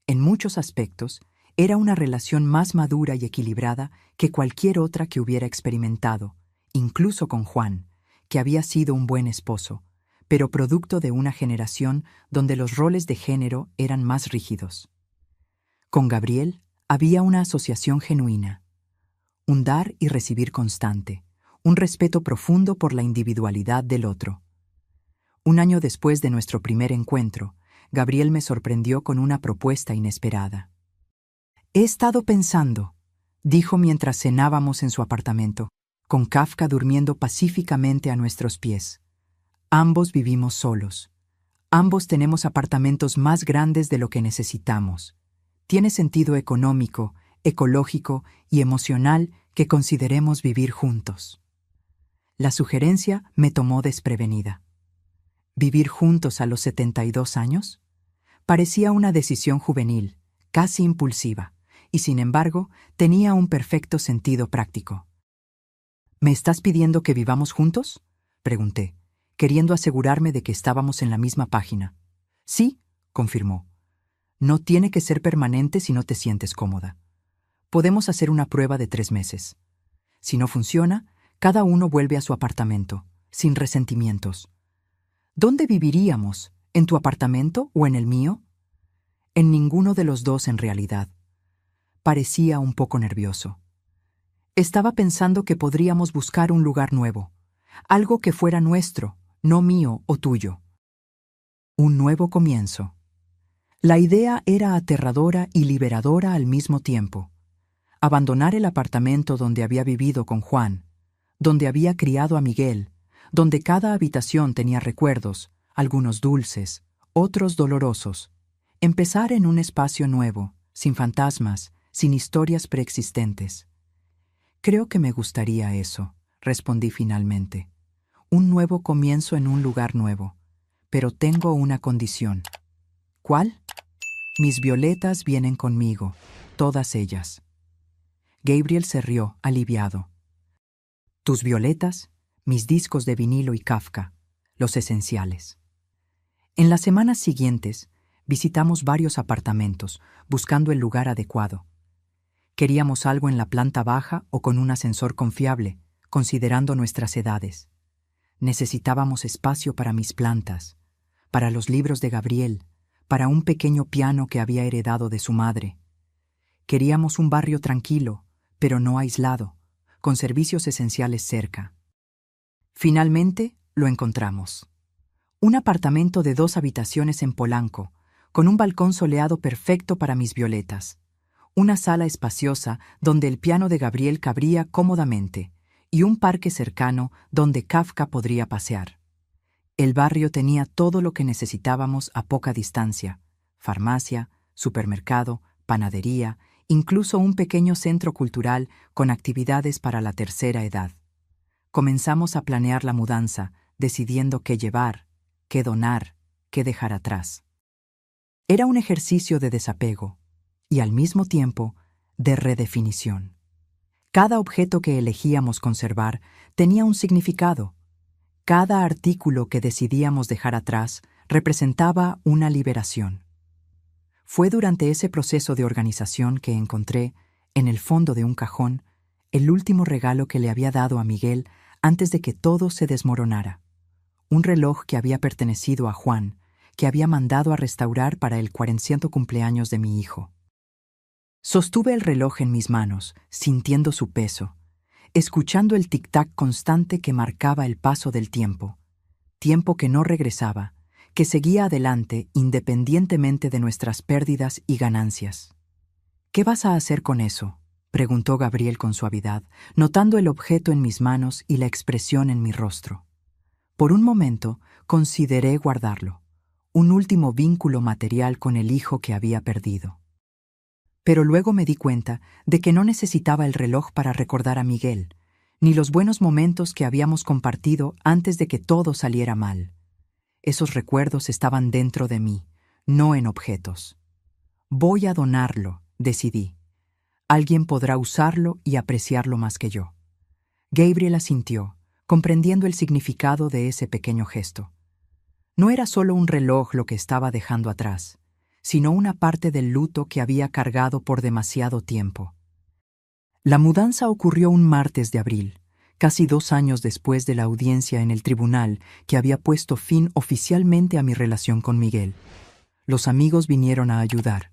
En muchos aspectos, era una relación más madura y equilibrada que cualquier otra que hubiera experimentado, incluso con Juan, que había sido un buen esposo, pero producto de una generación donde los roles de género eran más rígidos. Con Gabriel había una asociación genuina, un dar y recibir constante, un respeto profundo por la individualidad del otro. Un año después de nuestro primer encuentro, Gabriel me sorprendió con una propuesta inesperada. «He estado pensando», dijo mientras cenábamos en su apartamento, con Kafka durmiendo pacíficamente a nuestros pies. Ambos vivimos solos. Ambos tenemos apartamentos más grandes de lo que necesitamos. Tiene sentido económico, ecológico y emocional que consideremos vivir juntos. La sugerencia me tomó desprevenida. ¿Vivir juntos a los 72 años? Parecía una decisión juvenil, casi impulsiva, y sin embargo tenía un perfecto sentido práctico. ¿Me estás pidiendo que vivamos juntos?, pregunté, queriendo asegurarme de que estábamos en la misma página. Sí, confirmó. No tiene que ser permanente si no te sientes cómoda. Podemos hacer una prueba de 3 meses. Si no funciona, cada uno vuelve a su apartamento, sin resentimientos. ¿Dónde viviríamos? ¿En tu apartamento o en el mío? En ninguno de los dos en realidad. Parecía un poco nervioso. Estaba pensando que podríamos buscar un lugar nuevo, algo que fuera nuestro, no mío o tuyo. Un nuevo comienzo. La idea era aterradora y liberadora al mismo tiempo. Abandonar el apartamento donde había vivido con Juan, donde había criado a Miguel, donde cada habitación tenía recuerdos, algunos dulces, otros dolorosos. Empezar en un espacio nuevo, sin fantasmas, sin historias preexistentes. Creo que me gustaría eso, respondí finalmente. Un nuevo comienzo en un lugar nuevo. Pero tengo una condición. ¿Cuál? Mis violetas vienen conmigo, todas ellas. Gabriel se rió, aliviado. Tus violetas, mis discos de vinilo y Kafka, los esenciales. En las semanas siguientes, visitamos varios apartamentos, buscando el lugar adecuado. Queríamos algo en la planta baja o con un ascensor confiable, considerando nuestras edades. Necesitábamos espacio para mis plantas, para los libros de Gabriel, para un pequeño piano que había heredado de su madre. Queríamos un barrio tranquilo, pero no aislado, con servicios esenciales cerca. Finalmente, lo encontramos. Un apartamento de 2 habitaciones en Polanco, con un balcón soleado perfecto para mis violetas. Una sala espaciosa donde el piano de Gabriel cabría cómodamente y un parque cercano donde Kafka podría pasear. El barrio tenía todo lo que necesitábamos a poca distancia: farmacia, supermercado, panadería, incluso un pequeño centro cultural con actividades para la tercera edad. Comenzamos a planear la mudanza, decidiendo qué llevar, qué donar, qué dejar atrás. Era un ejercicio de desapego y al mismo tiempo de redefinición. Cada objeto que elegíamos conservar tenía un significado. Cada artículo que decidíamos dejar atrás representaba una liberación. Fue durante ese proceso de organización que encontré, en el fondo de un cajón, el último regalo que le había dado a Miguel antes de que todo se desmoronara. Un reloj que había pertenecido a Juan, que había mandado a restaurar para el 40º cumpleaños de mi hijo. Sostuve el reloj en mis manos, sintiendo su peso, escuchando el tic-tac constante que marcaba el paso del tiempo, tiempo que no regresaba, que seguía adelante independientemente de nuestras pérdidas y ganancias. «¿Qué vas a hacer con eso?», preguntó Gabriel con suavidad, notando el objeto en mis manos y la expresión en mi rostro. Por un momento consideré guardarlo, un último vínculo material con el hijo que había perdido. Pero luego me di cuenta de que no necesitaba el reloj para recordar a Miguel, ni los buenos momentos que habíamos compartido antes de que todo saliera mal. Esos recuerdos estaban dentro de mí, no en objetos. «Voy a donarlo», decidí. «Alguien podrá usarlo y apreciarlo más que yo». Gabriel asintió, comprendiendo el significado de ese pequeño gesto. No era solo un reloj lo que estaba dejando atrás, sino una parte del luto que había cargado por demasiado tiempo. La mudanza ocurrió un martes de abril, casi 2 años después de la audiencia en el tribunal que había puesto fin oficialmente a mi relación con Miguel. Los amigos vinieron a ayudar.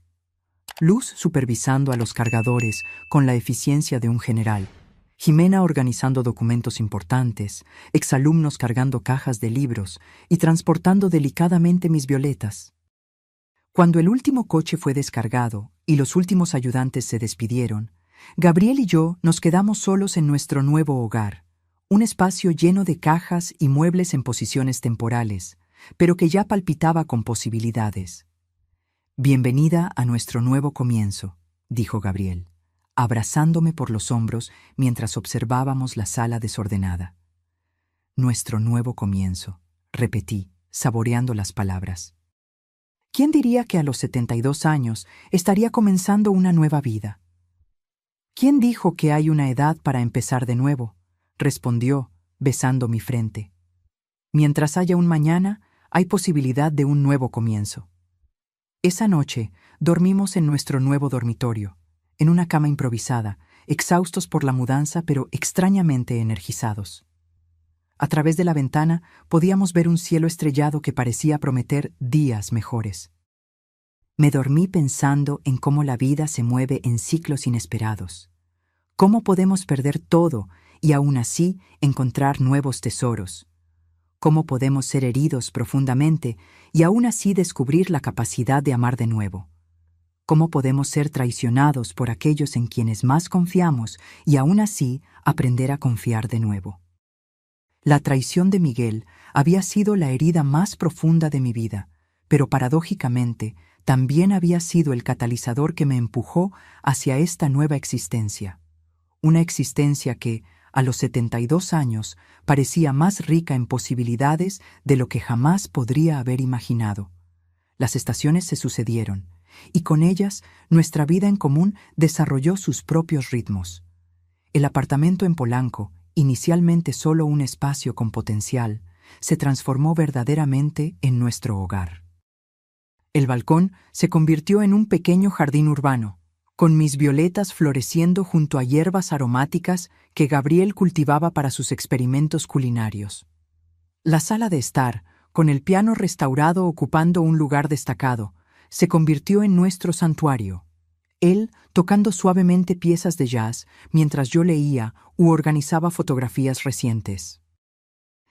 Luz supervisando a los cargadores con la eficiencia de un general, Jimena organizando documentos importantes, exalumnos cargando cajas de libros y transportando delicadamente mis violetas. Cuando el último coche fue descargado y los últimos ayudantes se despidieron, Gabriel y yo nos quedamos solos en nuestro nuevo hogar, un espacio lleno de cajas y muebles en posiciones temporales, pero que ya palpitaba con posibilidades. «Bienvenida a nuestro nuevo comienzo», dijo Gabriel, abrazándome por los hombros mientras observábamos la sala desordenada. «Nuestro nuevo comienzo», repetí, saboreando las palabras. ¿Quién diría que a los 72 años estaría comenzando una nueva vida? «¿Quién dijo que hay una edad para empezar de nuevo?», respondió, besando mi frente. «Mientras haya un mañana, hay posibilidad de un nuevo comienzo». Esa noche dormimos en nuestro nuevo dormitorio, en una cama improvisada, exhaustos por la mudanza pero extrañamente energizados. A través de la ventana podíamos ver un cielo estrellado que parecía prometer días mejores. Me dormí pensando en cómo la vida se mueve en ciclos inesperados. Cómo podemos perder todo y aún así encontrar nuevos tesoros. Cómo podemos ser heridos profundamente y aún así descubrir la capacidad de amar de nuevo. Cómo podemos ser traicionados por aquellos en quienes más confiamos y aún así aprender a confiar de nuevo. La traición de Miguel había sido la herida más profunda de mi vida, pero paradójicamente también había sido el catalizador que me empujó hacia esta nueva existencia. Una existencia que, a los 72 años, parecía más rica en posibilidades de lo que jamás podría haber imaginado. Las estaciones se sucedieron, y con ellas nuestra vida en común desarrolló sus propios ritmos. El apartamento en Polanco, inicialmente solo un espacio con potencial, se transformó verdaderamente en nuestro hogar. El balcón se convirtió en un pequeño jardín urbano, con mis violetas floreciendo junto a hierbas aromáticas que Gabriel cultivaba para sus experimentos culinarios. La sala de estar, con el piano restaurado ocupando un lugar destacado, se convirtió en nuestro santuario. Él tocando suavemente piezas de jazz mientras yo leía u organizaba fotografías recientes.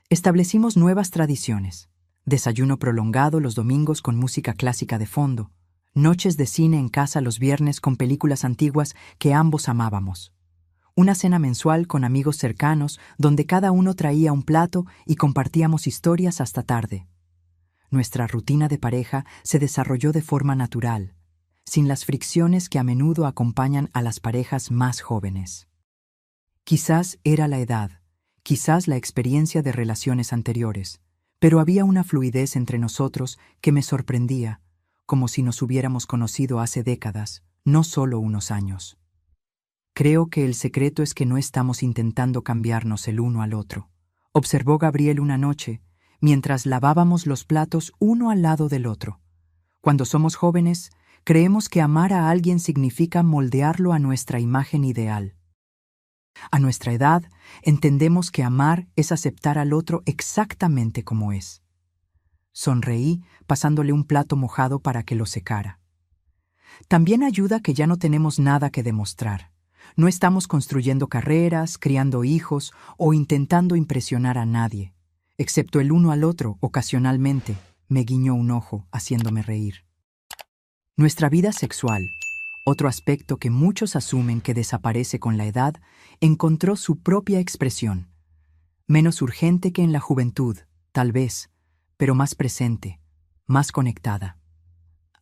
Establecimos nuevas tradiciones: desayuno prolongado los domingos con música clásica de fondo, noches de cine en casa los viernes con películas antiguas que ambos amábamos, una cena mensual con amigos cercanos donde cada uno traía un plato y compartíamos historias hasta tarde. Nuestra rutina de pareja se desarrolló de forma natural, sin las fricciones que a menudo acompañan a las parejas más jóvenes. Quizás era la edad, quizás la experiencia de relaciones anteriores, pero había una fluidez entre nosotros que me sorprendía, como si nos hubiéramos conocido hace décadas, no solo unos años. Creo que el secreto es que no estamos intentando cambiarnos el uno al otro, observó Gabriel una noche, mientras lavábamos los platos uno al lado del otro. Cuando somos jóvenes, creemos que amar a alguien significa moldearlo a nuestra imagen ideal. A nuestra edad, entendemos que amar es aceptar al otro exactamente como es. Sonreí, pasándole un plato mojado para que lo secara. También ayuda que ya no tenemos nada que demostrar. No estamos construyendo carreras, criando hijos o intentando impresionar a nadie, excepto el uno al otro ocasionalmente, me guiñó un ojo, haciéndome reír. Nuestra vida sexual, otro aspecto que muchos asumen que desaparece con la edad, encontró su propia expresión. Menos urgente que en la juventud, tal vez, pero más presente, más conectada.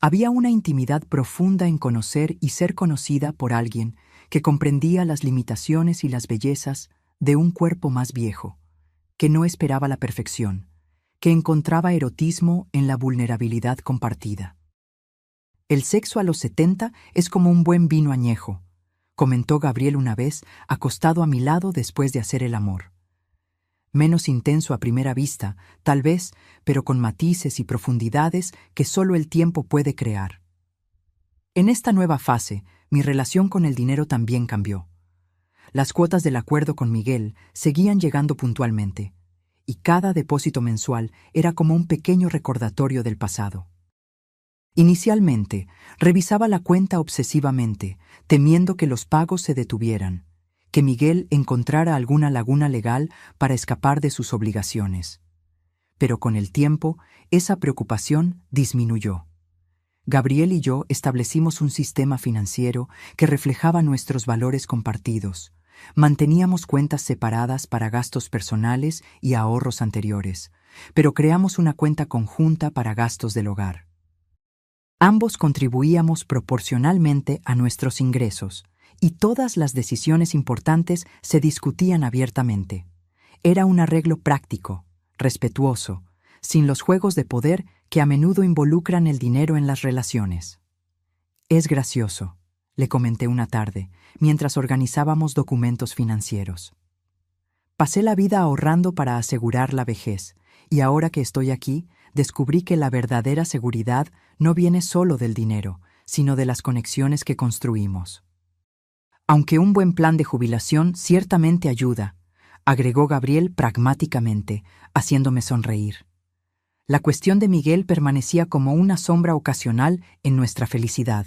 Había una intimidad profunda en conocer y ser conocida por alguien que comprendía las limitaciones y las bellezas de un cuerpo más viejo, que no esperaba la perfección, que encontraba erotismo en la vulnerabilidad compartida. El sexo a los 70 es como un buen vino añejo, comentó Gabriel una vez, acostado a mi lado después de hacer el amor. Menos intenso a primera vista, tal vez, pero con matices y profundidades que solo el tiempo puede crear. En esta nueva fase, mi relación con el dinero también cambió. Las cuotas del acuerdo con Miguel seguían llegando puntualmente, y cada depósito mensual era como un pequeño recordatorio del pasado. Inicialmente, revisaba la cuenta obsesivamente, temiendo que los pagos se detuvieran, que Miguel encontrara alguna laguna legal para escapar de sus obligaciones. Pero con el tiempo, esa preocupación disminuyó. Gabriel y yo establecimos un sistema financiero que reflejaba nuestros valores compartidos. Manteníamos cuentas separadas para gastos personales y ahorros anteriores, pero creamos una cuenta conjunta para gastos del hogar. Ambos contribuíamos proporcionalmente a nuestros ingresos, y todas las decisiones importantes se discutían abiertamente. Era un arreglo práctico, respetuoso, sin los juegos de poder que a menudo involucran el dinero en las relaciones. Es gracioso, le comenté una tarde, mientras organizábamos documentos financieros. Pasé la vida ahorrando para asegurar la vejez, y ahora que estoy aquí, descubrí que la verdadera seguridad no viene solo del dinero, sino de las conexiones que construimos. Aunque un buen plan de jubilación ciertamente ayuda, agregó Gabriel pragmáticamente, haciéndome sonreír. La cuestión de Miguel permanecía como una sombra ocasional en nuestra felicidad.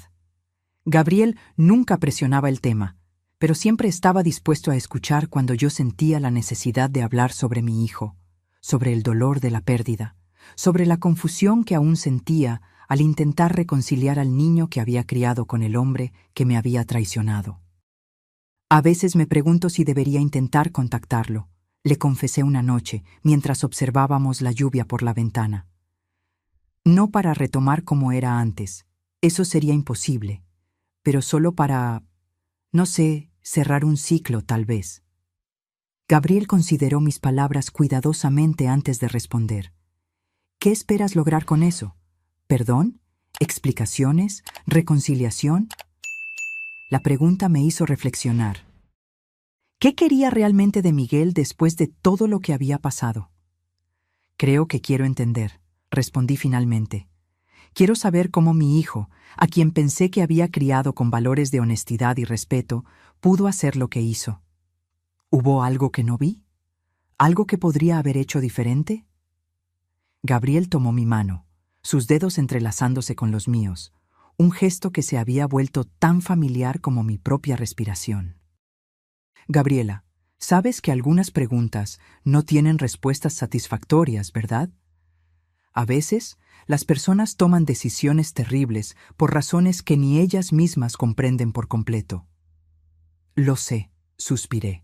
Gabriel nunca presionaba el tema, pero siempre estaba dispuesto a escuchar cuando yo sentía la necesidad de hablar sobre mi hijo, sobre el dolor de la pérdida, sobre la confusión que aún sentía al intentar reconciliar al niño que había criado con el hombre que me había traicionado. A veces me pregunto si debería intentar contactarlo, le confesé una noche mientras observábamos la lluvia por la ventana. No para retomar como era antes, eso sería imposible, pero solo para, no sé, cerrar un ciclo tal vez. Gabriel consideró mis palabras cuidadosamente antes de responder. ¿Qué esperas lograr con eso? ¿Perdón? ¿Explicaciones? ¿Reconciliación? La pregunta me hizo reflexionar. ¿Qué quería realmente de Miguel después de todo lo que había pasado? Creo que quiero entender, respondí finalmente. Quiero saber cómo mi hijo, a quien pensé que había criado con valores de honestidad y respeto, pudo hacer lo que hizo. ¿Hubo algo que no vi? ¿Algo que podría haber hecho diferente? Gabriel tomó mi mano, sus dedos entrelazándose con los míos, un gesto que se había vuelto tan familiar como mi propia respiración. Gabriela, sabes que algunas preguntas no tienen respuestas satisfactorias, ¿verdad? A veces, las personas toman decisiones terribles por razones que ni ellas mismas comprenden por completo. Lo sé, suspiré,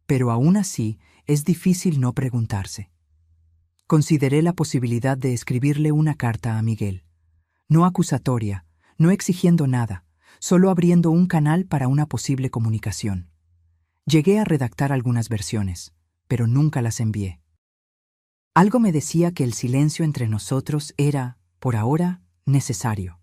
pero aún así es difícil no preguntarse. Consideré la posibilidad de escribirle una carta a Miguel. No acusatoria, no exigiendo nada, solo abriendo un canal para una posible comunicación. Llegué a redactar algunas versiones, pero nunca las envié. Algo me decía que el silencio entre nosotros era, por ahora, necesario.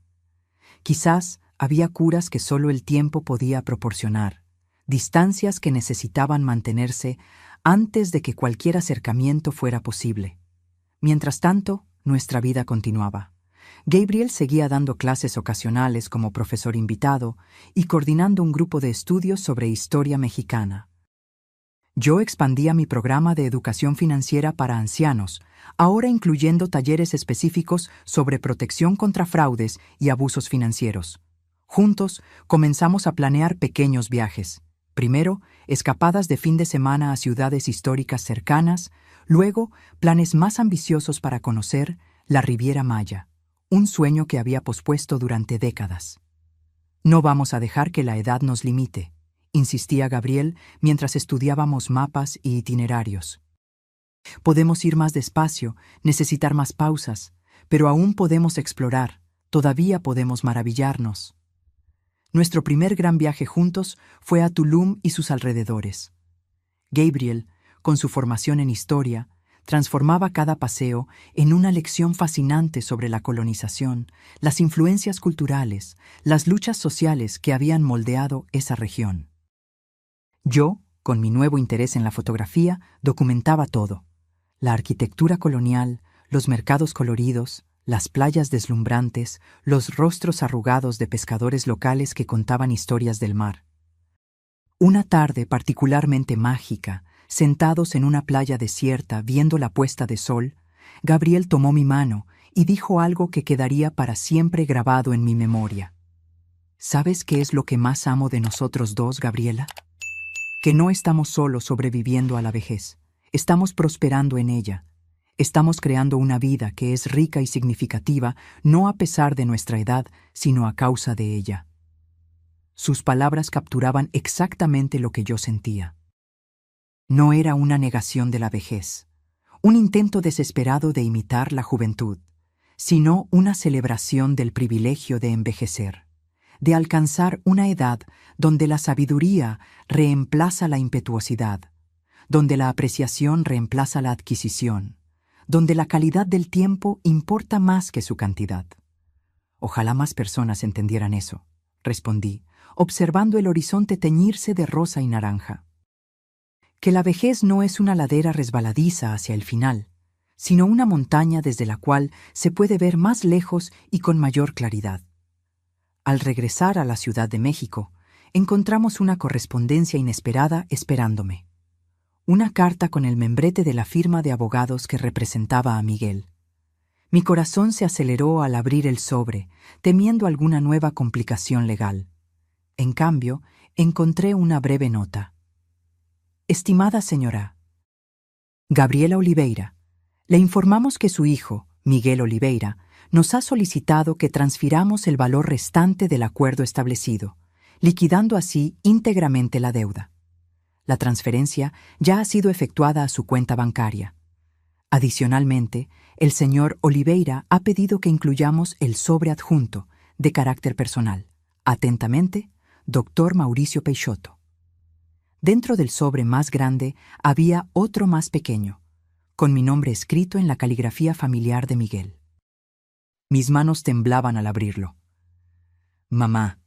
Quizás había curas que solo el tiempo podía proporcionar, distancias que necesitaban mantenerse antes de que cualquier acercamiento fuera posible. Mientras tanto, nuestra vida continuaba. Gabriel seguía dando clases ocasionales como profesor invitado y coordinando un grupo de estudios sobre historia mexicana. Yo expandía mi programa de educación financiera para ancianos, ahora incluyendo talleres específicos sobre protección contra fraudes y abusos financieros. Juntos, comenzamos a planear pequeños viajes. Primero, escapadas de fin de semana a ciudades históricas cercanas, luego, planes más ambiciosos para conocer la Riviera Maya, un sueño que había pospuesto durante décadas. No vamos a dejar que la edad nos limite, insistía Gabriel mientras estudiábamos mapas y itinerarios. Podemos ir más despacio, necesitar más pausas, pero aún podemos explorar, todavía podemos maravillarnos. Nuestro primer gran viaje juntos fue a Tulum y sus alrededores. Gabriel, con su formación en historia, transformaba cada paseo en una lección fascinante sobre la colonización, las influencias culturales, las luchas sociales que habían moldeado esa región. Yo, con mi nuevo interés en la fotografía, documentaba todo: la arquitectura colonial, los mercados coloridos, las playas deslumbrantes, los rostros arrugados de pescadores locales que contaban historias del mar. Una tarde particularmente mágica, sentados en una playa desierta viendo la puesta de sol, Gabriel tomó mi mano y dijo algo que quedaría para siempre grabado en mi memoria. ¿Sabes qué es lo que más amo de nosotros dos, Gabriela? Que no estamos solo sobreviviendo a la vejez, estamos prosperando en ella. Estamos creando una vida que es rica y significativa, no a pesar de nuestra edad, sino a causa de ella. Sus palabras capturaban exactamente lo que yo sentía. No era una negación de la vejez, un intento desesperado de imitar la juventud, sino una celebración del privilegio de envejecer, de alcanzar una edad donde la sabiduría reemplaza la impetuosidad, donde la apreciación reemplaza la adquisición, donde la calidad del tiempo importa más que su cantidad. Ojalá más personas entendieran eso, respondí, observando el horizonte teñirse de rosa y naranja. Que la vejez no es una ladera resbaladiza hacia el final, sino una montaña desde la cual se puede ver más lejos y con mayor claridad. Al regresar a la Ciudad de México, encontramos una correspondencia inesperada esperándome. Una carta con el membrete de la firma de abogados que representaba a Miguel. Mi corazón se aceleró al abrir el sobre, temiendo alguna nueva complicación legal. En cambio, encontré una breve nota. Estimada señora Gabriela Oliveira, le informamos que su hijo, Miguel Oliveira, nos ha solicitado que transfiramos el valor restante del acuerdo establecido, liquidando así íntegramente la deuda. La transferencia ya ha sido efectuada a su cuenta bancaria. Adicionalmente, el señor Oliveira ha pedido que incluyamos el sobre adjunto, de carácter personal. Atentamente, Dr. Mauricio Peixoto. Dentro del sobre más grande había otro más pequeño, con mi nombre escrito en la caligrafía familiar de Miguel. Mis manos temblaban al abrirlo. Mamá,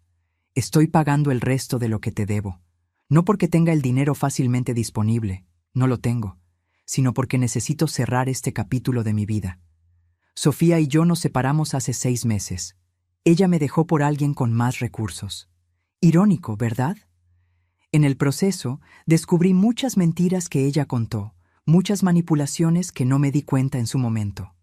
estoy pagando el resto de lo que te debo. No porque tenga el dinero fácilmente disponible, no lo tengo, sino porque necesito cerrar este capítulo de mi vida. Sofía y yo nos separamos hace 6 meses. Ella me dejó por alguien con más recursos. Irónico, ¿verdad? En el proceso, descubrí muchas mentiras que ella contó, muchas manipulaciones que no me di cuenta en su momento.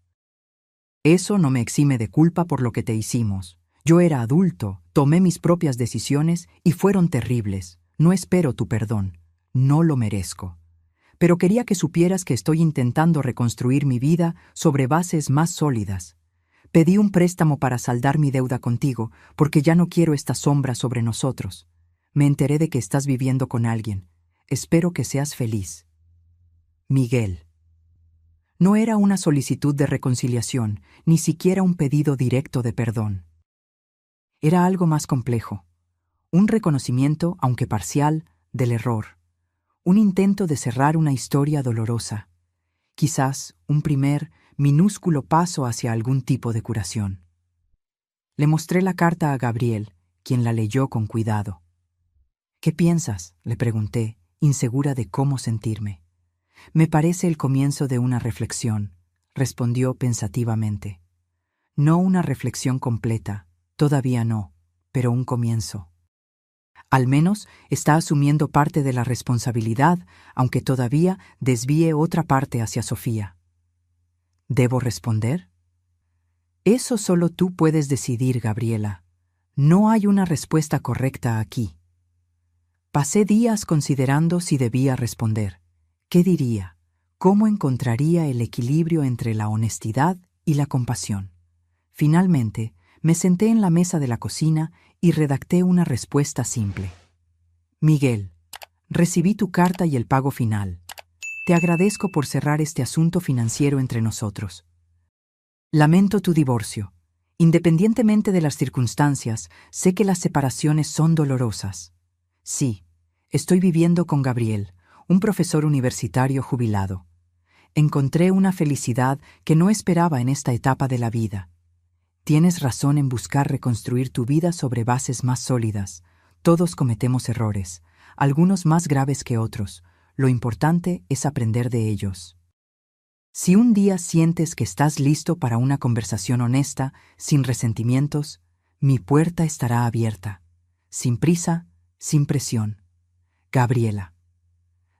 Eso no me exime de culpa por lo que te hicimos. Yo era adulto, tomé mis propias decisiones y fueron terribles. No espero tu perdón. No lo merezco. Pero quería que supieras que estoy intentando reconstruir mi vida sobre bases más sólidas. Pedí un préstamo para saldar mi deuda contigo, porque ya no quiero esta sombra sobre nosotros. Me enteré de que estás viviendo con alguien. Espero que seas feliz. Miguel. No era una solicitud de reconciliación, ni siquiera un pedido directo de perdón. Era algo más complejo. Un reconocimiento, aunque parcial, del error. Un intento de cerrar una historia dolorosa. Quizás un primer, minúsculo paso hacia algún tipo de curación. Le mostré la carta a Gabriel, quien la leyó con cuidado. ¿Qué piensas?, le pregunté, insegura de cómo sentirme. Me parece el comienzo de una reflexión, respondió pensativamente. No una reflexión completa, todavía no, pero un comienzo. Al menos está asumiendo parte de la responsabilidad, aunque todavía desvíe otra parte hacia Sofía. ¿Debo responder? Eso solo tú puedes decidir, Gabriela. No hay una respuesta correcta aquí. Pasé días considerando si debía responder. ¿Qué diría? ¿Cómo encontraría el equilibrio entre la honestidad y la compasión? Finalmente, me senté en la mesa de la cocina y redacté una respuesta simple. Miguel, recibí tu carta y el pago final. Te agradezco por cerrar este asunto financiero entre nosotros. Lamento tu divorcio. Independientemente de las circunstancias, sé que las separaciones son dolorosas. Sí, estoy viviendo con Gabriel, un profesor universitario jubilado. Encontré una felicidad que no esperaba en esta etapa de la vida. Tienes razón en buscar reconstruir tu vida sobre bases más sólidas. Todos cometemos errores, algunos más graves que otros. Lo importante es aprender de ellos. Si un día sientes que estás listo para una conversación honesta, sin resentimientos, mi puerta estará abierta. Sin prisa, sin presión. Gabriela.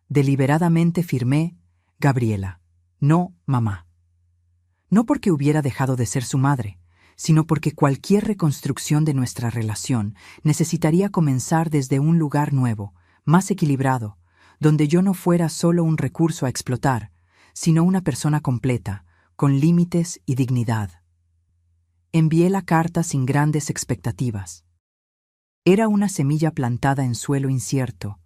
Deliberadamente firmé, Gabriela. No, mamá. No porque hubiera dejado de ser su madre, sino porque cualquier reconstrucción de nuestra relación necesitaría comenzar desde un lugar nuevo, más equilibrado, donde yo no fuera solo un recurso a explotar, sino una persona completa, con límites y dignidad. Envié la carta sin grandes expectativas. Era una semilla plantada en suelo incierto,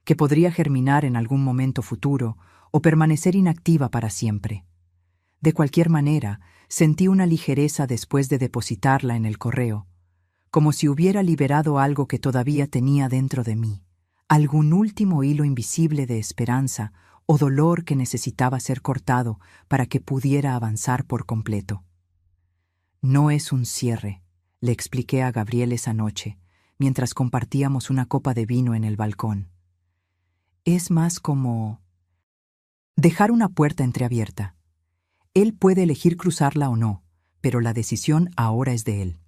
que podría germinar en algún momento futuro o permanecer inactiva para siempre. De cualquier manera, sentí una ligereza después de depositarla en el correo, como si hubiera liberado algo que todavía tenía dentro de mí, algún último hilo invisible de esperanza o dolor que necesitaba ser cortado para que pudiera avanzar por completo. No es un cierre, le expliqué a Gabriel esa noche, mientras compartíamos una copa de vino en el balcón. Es más como dejar una puerta entreabierta. Él puede elegir cruzarla o no, pero la decisión ahora es de él.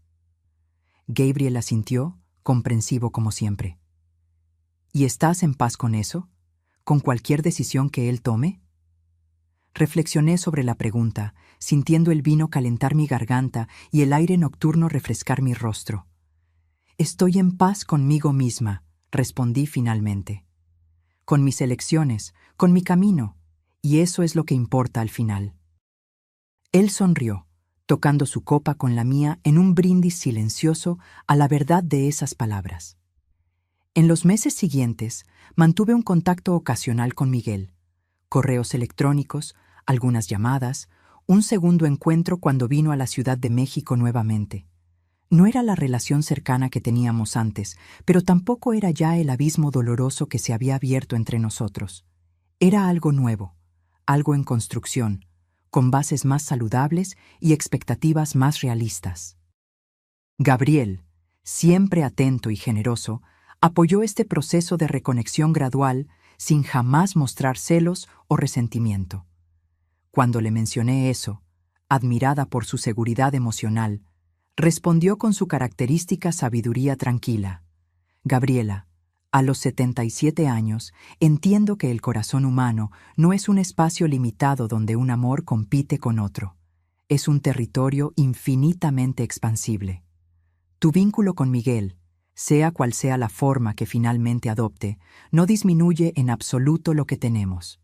Gabriel asintió, comprensivo como siempre. ¿Y estás en paz con eso? ¿Con cualquier decisión que él tome? Reflexioné sobre la pregunta, sintiendo el vino calentar mi garganta y el aire nocturno refrescar mi rostro. Estoy en paz conmigo misma, respondí finalmente. Con mis elecciones, con mi camino, y eso es lo que importa al final. Él sonrió, tocando su copa con la mía en un brindis silencioso a la verdad de esas palabras. En los meses siguientes, mantuve un contacto ocasional con Miguel. Correos electrónicos, algunas llamadas, un segundo encuentro cuando vino a la Ciudad de México nuevamente. No era la relación cercana que teníamos antes, pero tampoco era ya el abismo doloroso que se había abierto entre nosotros. Era algo nuevo, algo en construcción, con bases más saludables y expectativas más realistas. Gabriel, siempre atento y generoso, apoyó este proceso de reconexión gradual sin jamás mostrar celos o resentimiento. Cuando le mencioné eso, admirada por su seguridad emocional, respondió con su característica sabiduría tranquila. Gabriela, a los 77 años, entiendo que el corazón humano no es un espacio limitado donde un amor compite con otro. Es un territorio infinitamente expansible. Tu vínculo con Miguel, sea cual sea la forma que finalmente adopte, no disminuye en absoluto lo que tenemos.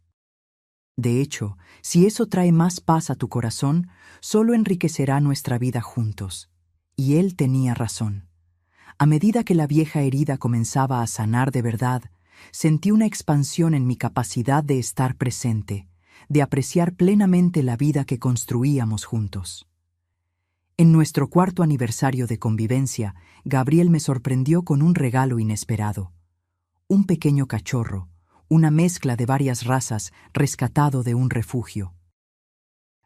De hecho, si eso trae más paz a tu corazón, solo enriquecerá nuestra vida juntos. Y él tenía razón. A medida que la vieja herida comenzaba a sanar de verdad, sentí una expansión en mi capacidad de estar presente, de apreciar plenamente la vida que construíamos juntos. En nuestro 4º aniversario de convivencia, Gabriel me sorprendió con un regalo inesperado. Un pequeño cachorro, una mezcla de varias razas rescatado de un refugio.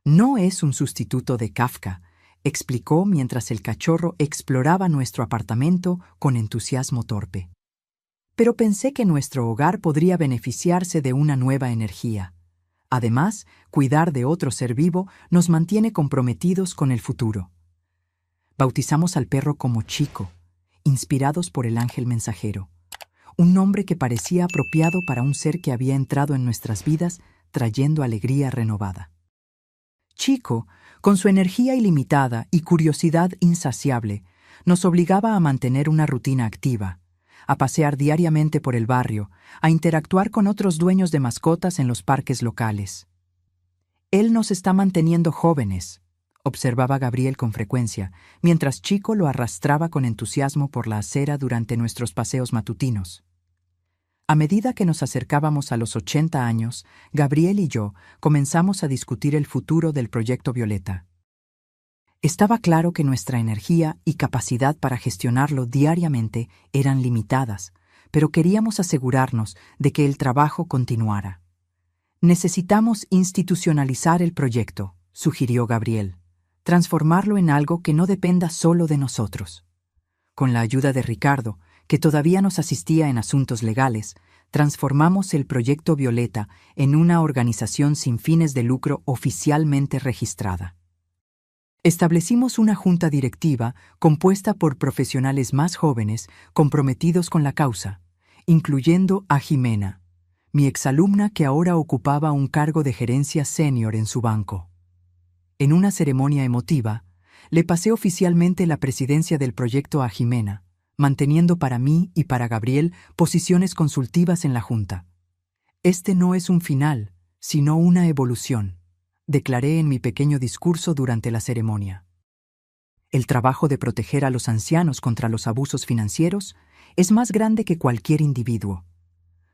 No es un sustituto de Kafka, explicó mientras el cachorro exploraba nuestro apartamento con entusiasmo torpe. Pero pensé que nuestro hogar podría beneficiarse de una nueva energía. Además, cuidar de otro ser vivo nos mantiene comprometidos con el futuro. Bautizamos al perro como Chico, inspirados por el ángel mensajero, un nombre que parecía apropiado para un ser que había entrado en nuestras vidas trayendo alegría renovada. Chico, con su energía ilimitada y curiosidad insaciable, nos obligaba a mantener una rutina activa, a pasear diariamente por el barrio, a interactuar con otros dueños de mascotas en los parques locales. «Él nos está manteniendo jóvenes», observaba Gabriel con frecuencia, mientras Chico lo arrastraba con entusiasmo por la acera durante nuestros paseos matutinos. A medida que nos acercábamos a los 80 años, Gabriel y yo comenzamos a discutir el futuro del Proyecto Violeta. Estaba claro que nuestra energía y capacidad para gestionarlo diariamente eran limitadas, pero queríamos asegurarnos de que el trabajo continuara. «Necesitamos institucionalizar el proyecto», sugirió Gabriel, «transformarlo en algo que no dependa solo de nosotros». Con la ayuda de Ricardo, que todavía nos asistía en asuntos legales, transformamos el Proyecto Violeta en una organización sin fines de lucro oficialmente registrada. Establecimos una junta directiva compuesta por profesionales más jóvenes comprometidos con la causa, incluyendo a Jimena, mi exalumna que ahora ocupaba un cargo de gerencia senior en su banco. En una ceremonia emotiva, le pasé oficialmente la presidencia del proyecto a Jimena, manteniendo para mí y para Gabriel posiciones consultivas en la junta. «Este no es un final, sino una evolución», declaré en mi pequeño discurso durante la ceremonia. El trabajo de proteger a los ancianos contra los abusos financieros es más grande que cualquier individuo.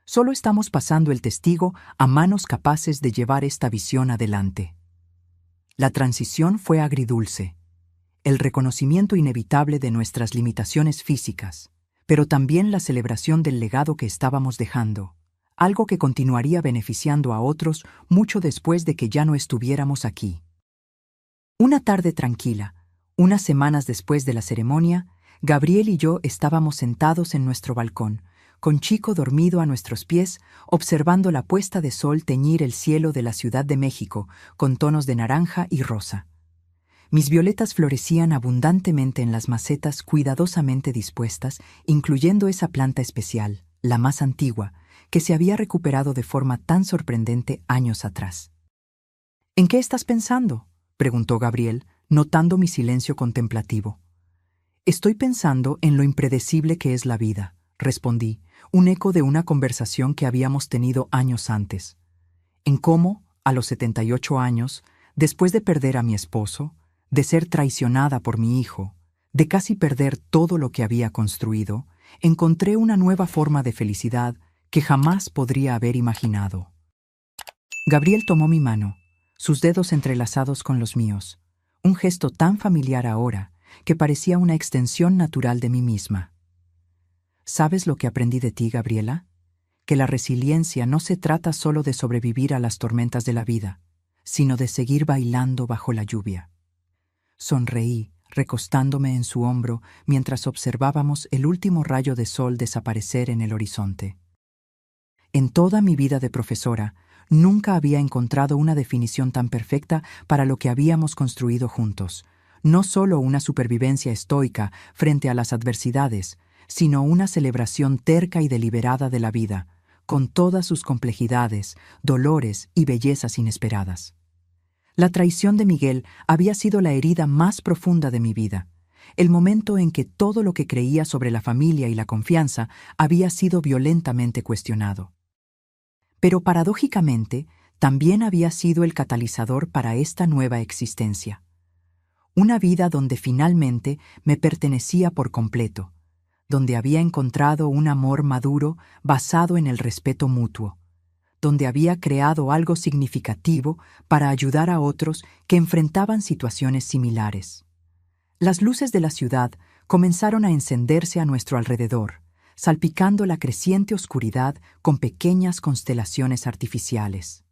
Solo estamos pasando el testigo a manos capaces de llevar esta visión adelante. La transición fue agridulce, el reconocimiento inevitable de nuestras limitaciones físicas, pero también la celebración del legado que estábamos dejando, algo que continuaría beneficiando a otros mucho después de que ya no estuviéramos aquí. Una tarde tranquila, unas semanas después de la ceremonia, Gabriel y yo estábamos sentados en nuestro balcón, con Chico dormido a nuestros pies, observando la puesta de sol teñir el cielo de la Ciudad de México con tonos de naranja y rosa. Mis violetas florecían abundantemente en las macetas cuidadosamente dispuestas, incluyendo esa planta especial, la más antigua, que se había recuperado de forma tan sorprendente años atrás. «¿En qué estás pensando?», preguntó Gabriel, notando mi silencio contemplativo. «Estoy pensando en lo impredecible que es la vida», respondí, un eco de una conversación que habíamos tenido años antes. En cómo, a los 78 años, después de perder a mi esposo, de ser traicionada por mi hijo, de casi perder todo lo que había construido, encontré una nueva forma de felicidad que jamás podría haber imaginado. Gabriel tomó mi mano, sus dedos entrelazados con los míos, un gesto tan familiar ahora que parecía una extensión natural de mí misma. ¿Sabes lo que aprendí de ti, Gabriela? Que la resiliencia no se trata solo de sobrevivir a las tormentas de la vida, sino de seguir bailando bajo la lluvia. Sonreí, recostándome en su hombro mientras observábamos el último rayo de sol desaparecer en el horizonte. En toda mi vida de profesora, nunca había encontrado una definición tan perfecta para lo que habíamos construido juntos. No solo una supervivencia estoica frente a las adversidades, sino una celebración terca y deliberada de la vida, con todas sus complejidades, dolores y bellezas inesperadas. La traición de Miguel había sido la herida más profunda de mi vida, el momento en que todo lo que creía sobre la familia y la confianza había sido violentamente cuestionado. Pero paradójicamente, también había sido el catalizador para esta nueva existencia. Una vida donde finalmente me pertenecía por completo, donde había encontrado un amor maduro basado en el respeto mutuo, donde había creado algo significativo para ayudar a otros que enfrentaban situaciones similares. Las luces de la ciudad comenzaron a encenderse a nuestro alrededor, salpicando la creciente oscuridad con pequeñas constelaciones artificiales.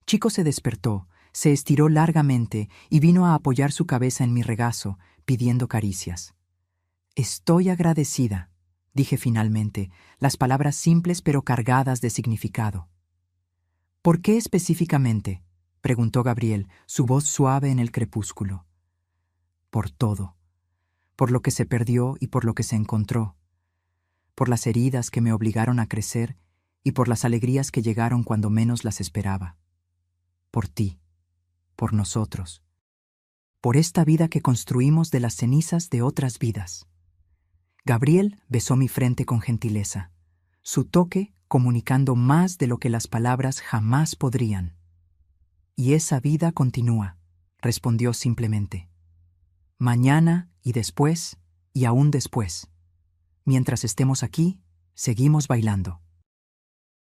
Chico se despertó, se estiró largamente y vino a apoyar su cabeza en mi regazo, pidiendo caricias. «Estoy agradecida», dije finalmente, las palabras simples pero cargadas de significado. ¿Por qué específicamente?, preguntó Gabriel, su voz suave en el crepúsculo. Por todo, por lo que se perdió y por lo que se encontró, por las heridas que me obligaron a crecer y por las alegrías que llegaron cuando menos las esperaba. Por ti, por nosotros, por esta vida que construimos de las cenizas de otras vidas. Gabriel besó mi frente con gentileza, su toque comunicando más de lo que las palabras jamás podrían. Y esa vida continúa, respondió simplemente. Mañana y después y aún después. Mientras estemos aquí, seguimos bailando.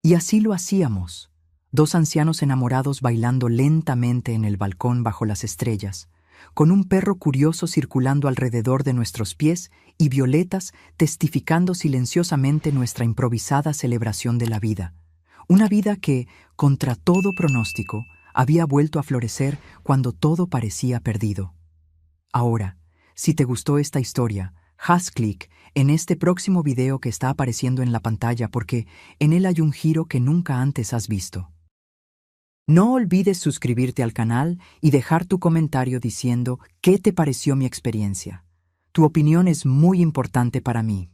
Y así lo hacíamos, dos ancianos enamorados bailando lentamente en el balcón bajo las estrellas, con un perro curioso circulando alrededor de nuestros pies y violetas testificando silenciosamente nuestra improvisada celebración de la vida. Una vida que, contra todo pronóstico, había vuelto a florecer cuando todo parecía perdido. Ahora, si te gustó esta historia, haz clic en este próximo video que está apareciendo en la pantalla porque en él hay un giro que nunca antes has visto. No olvides suscribirte al canal y dejar tu comentario diciendo qué te pareció mi experiencia. Tu opinión es muy importante para mí.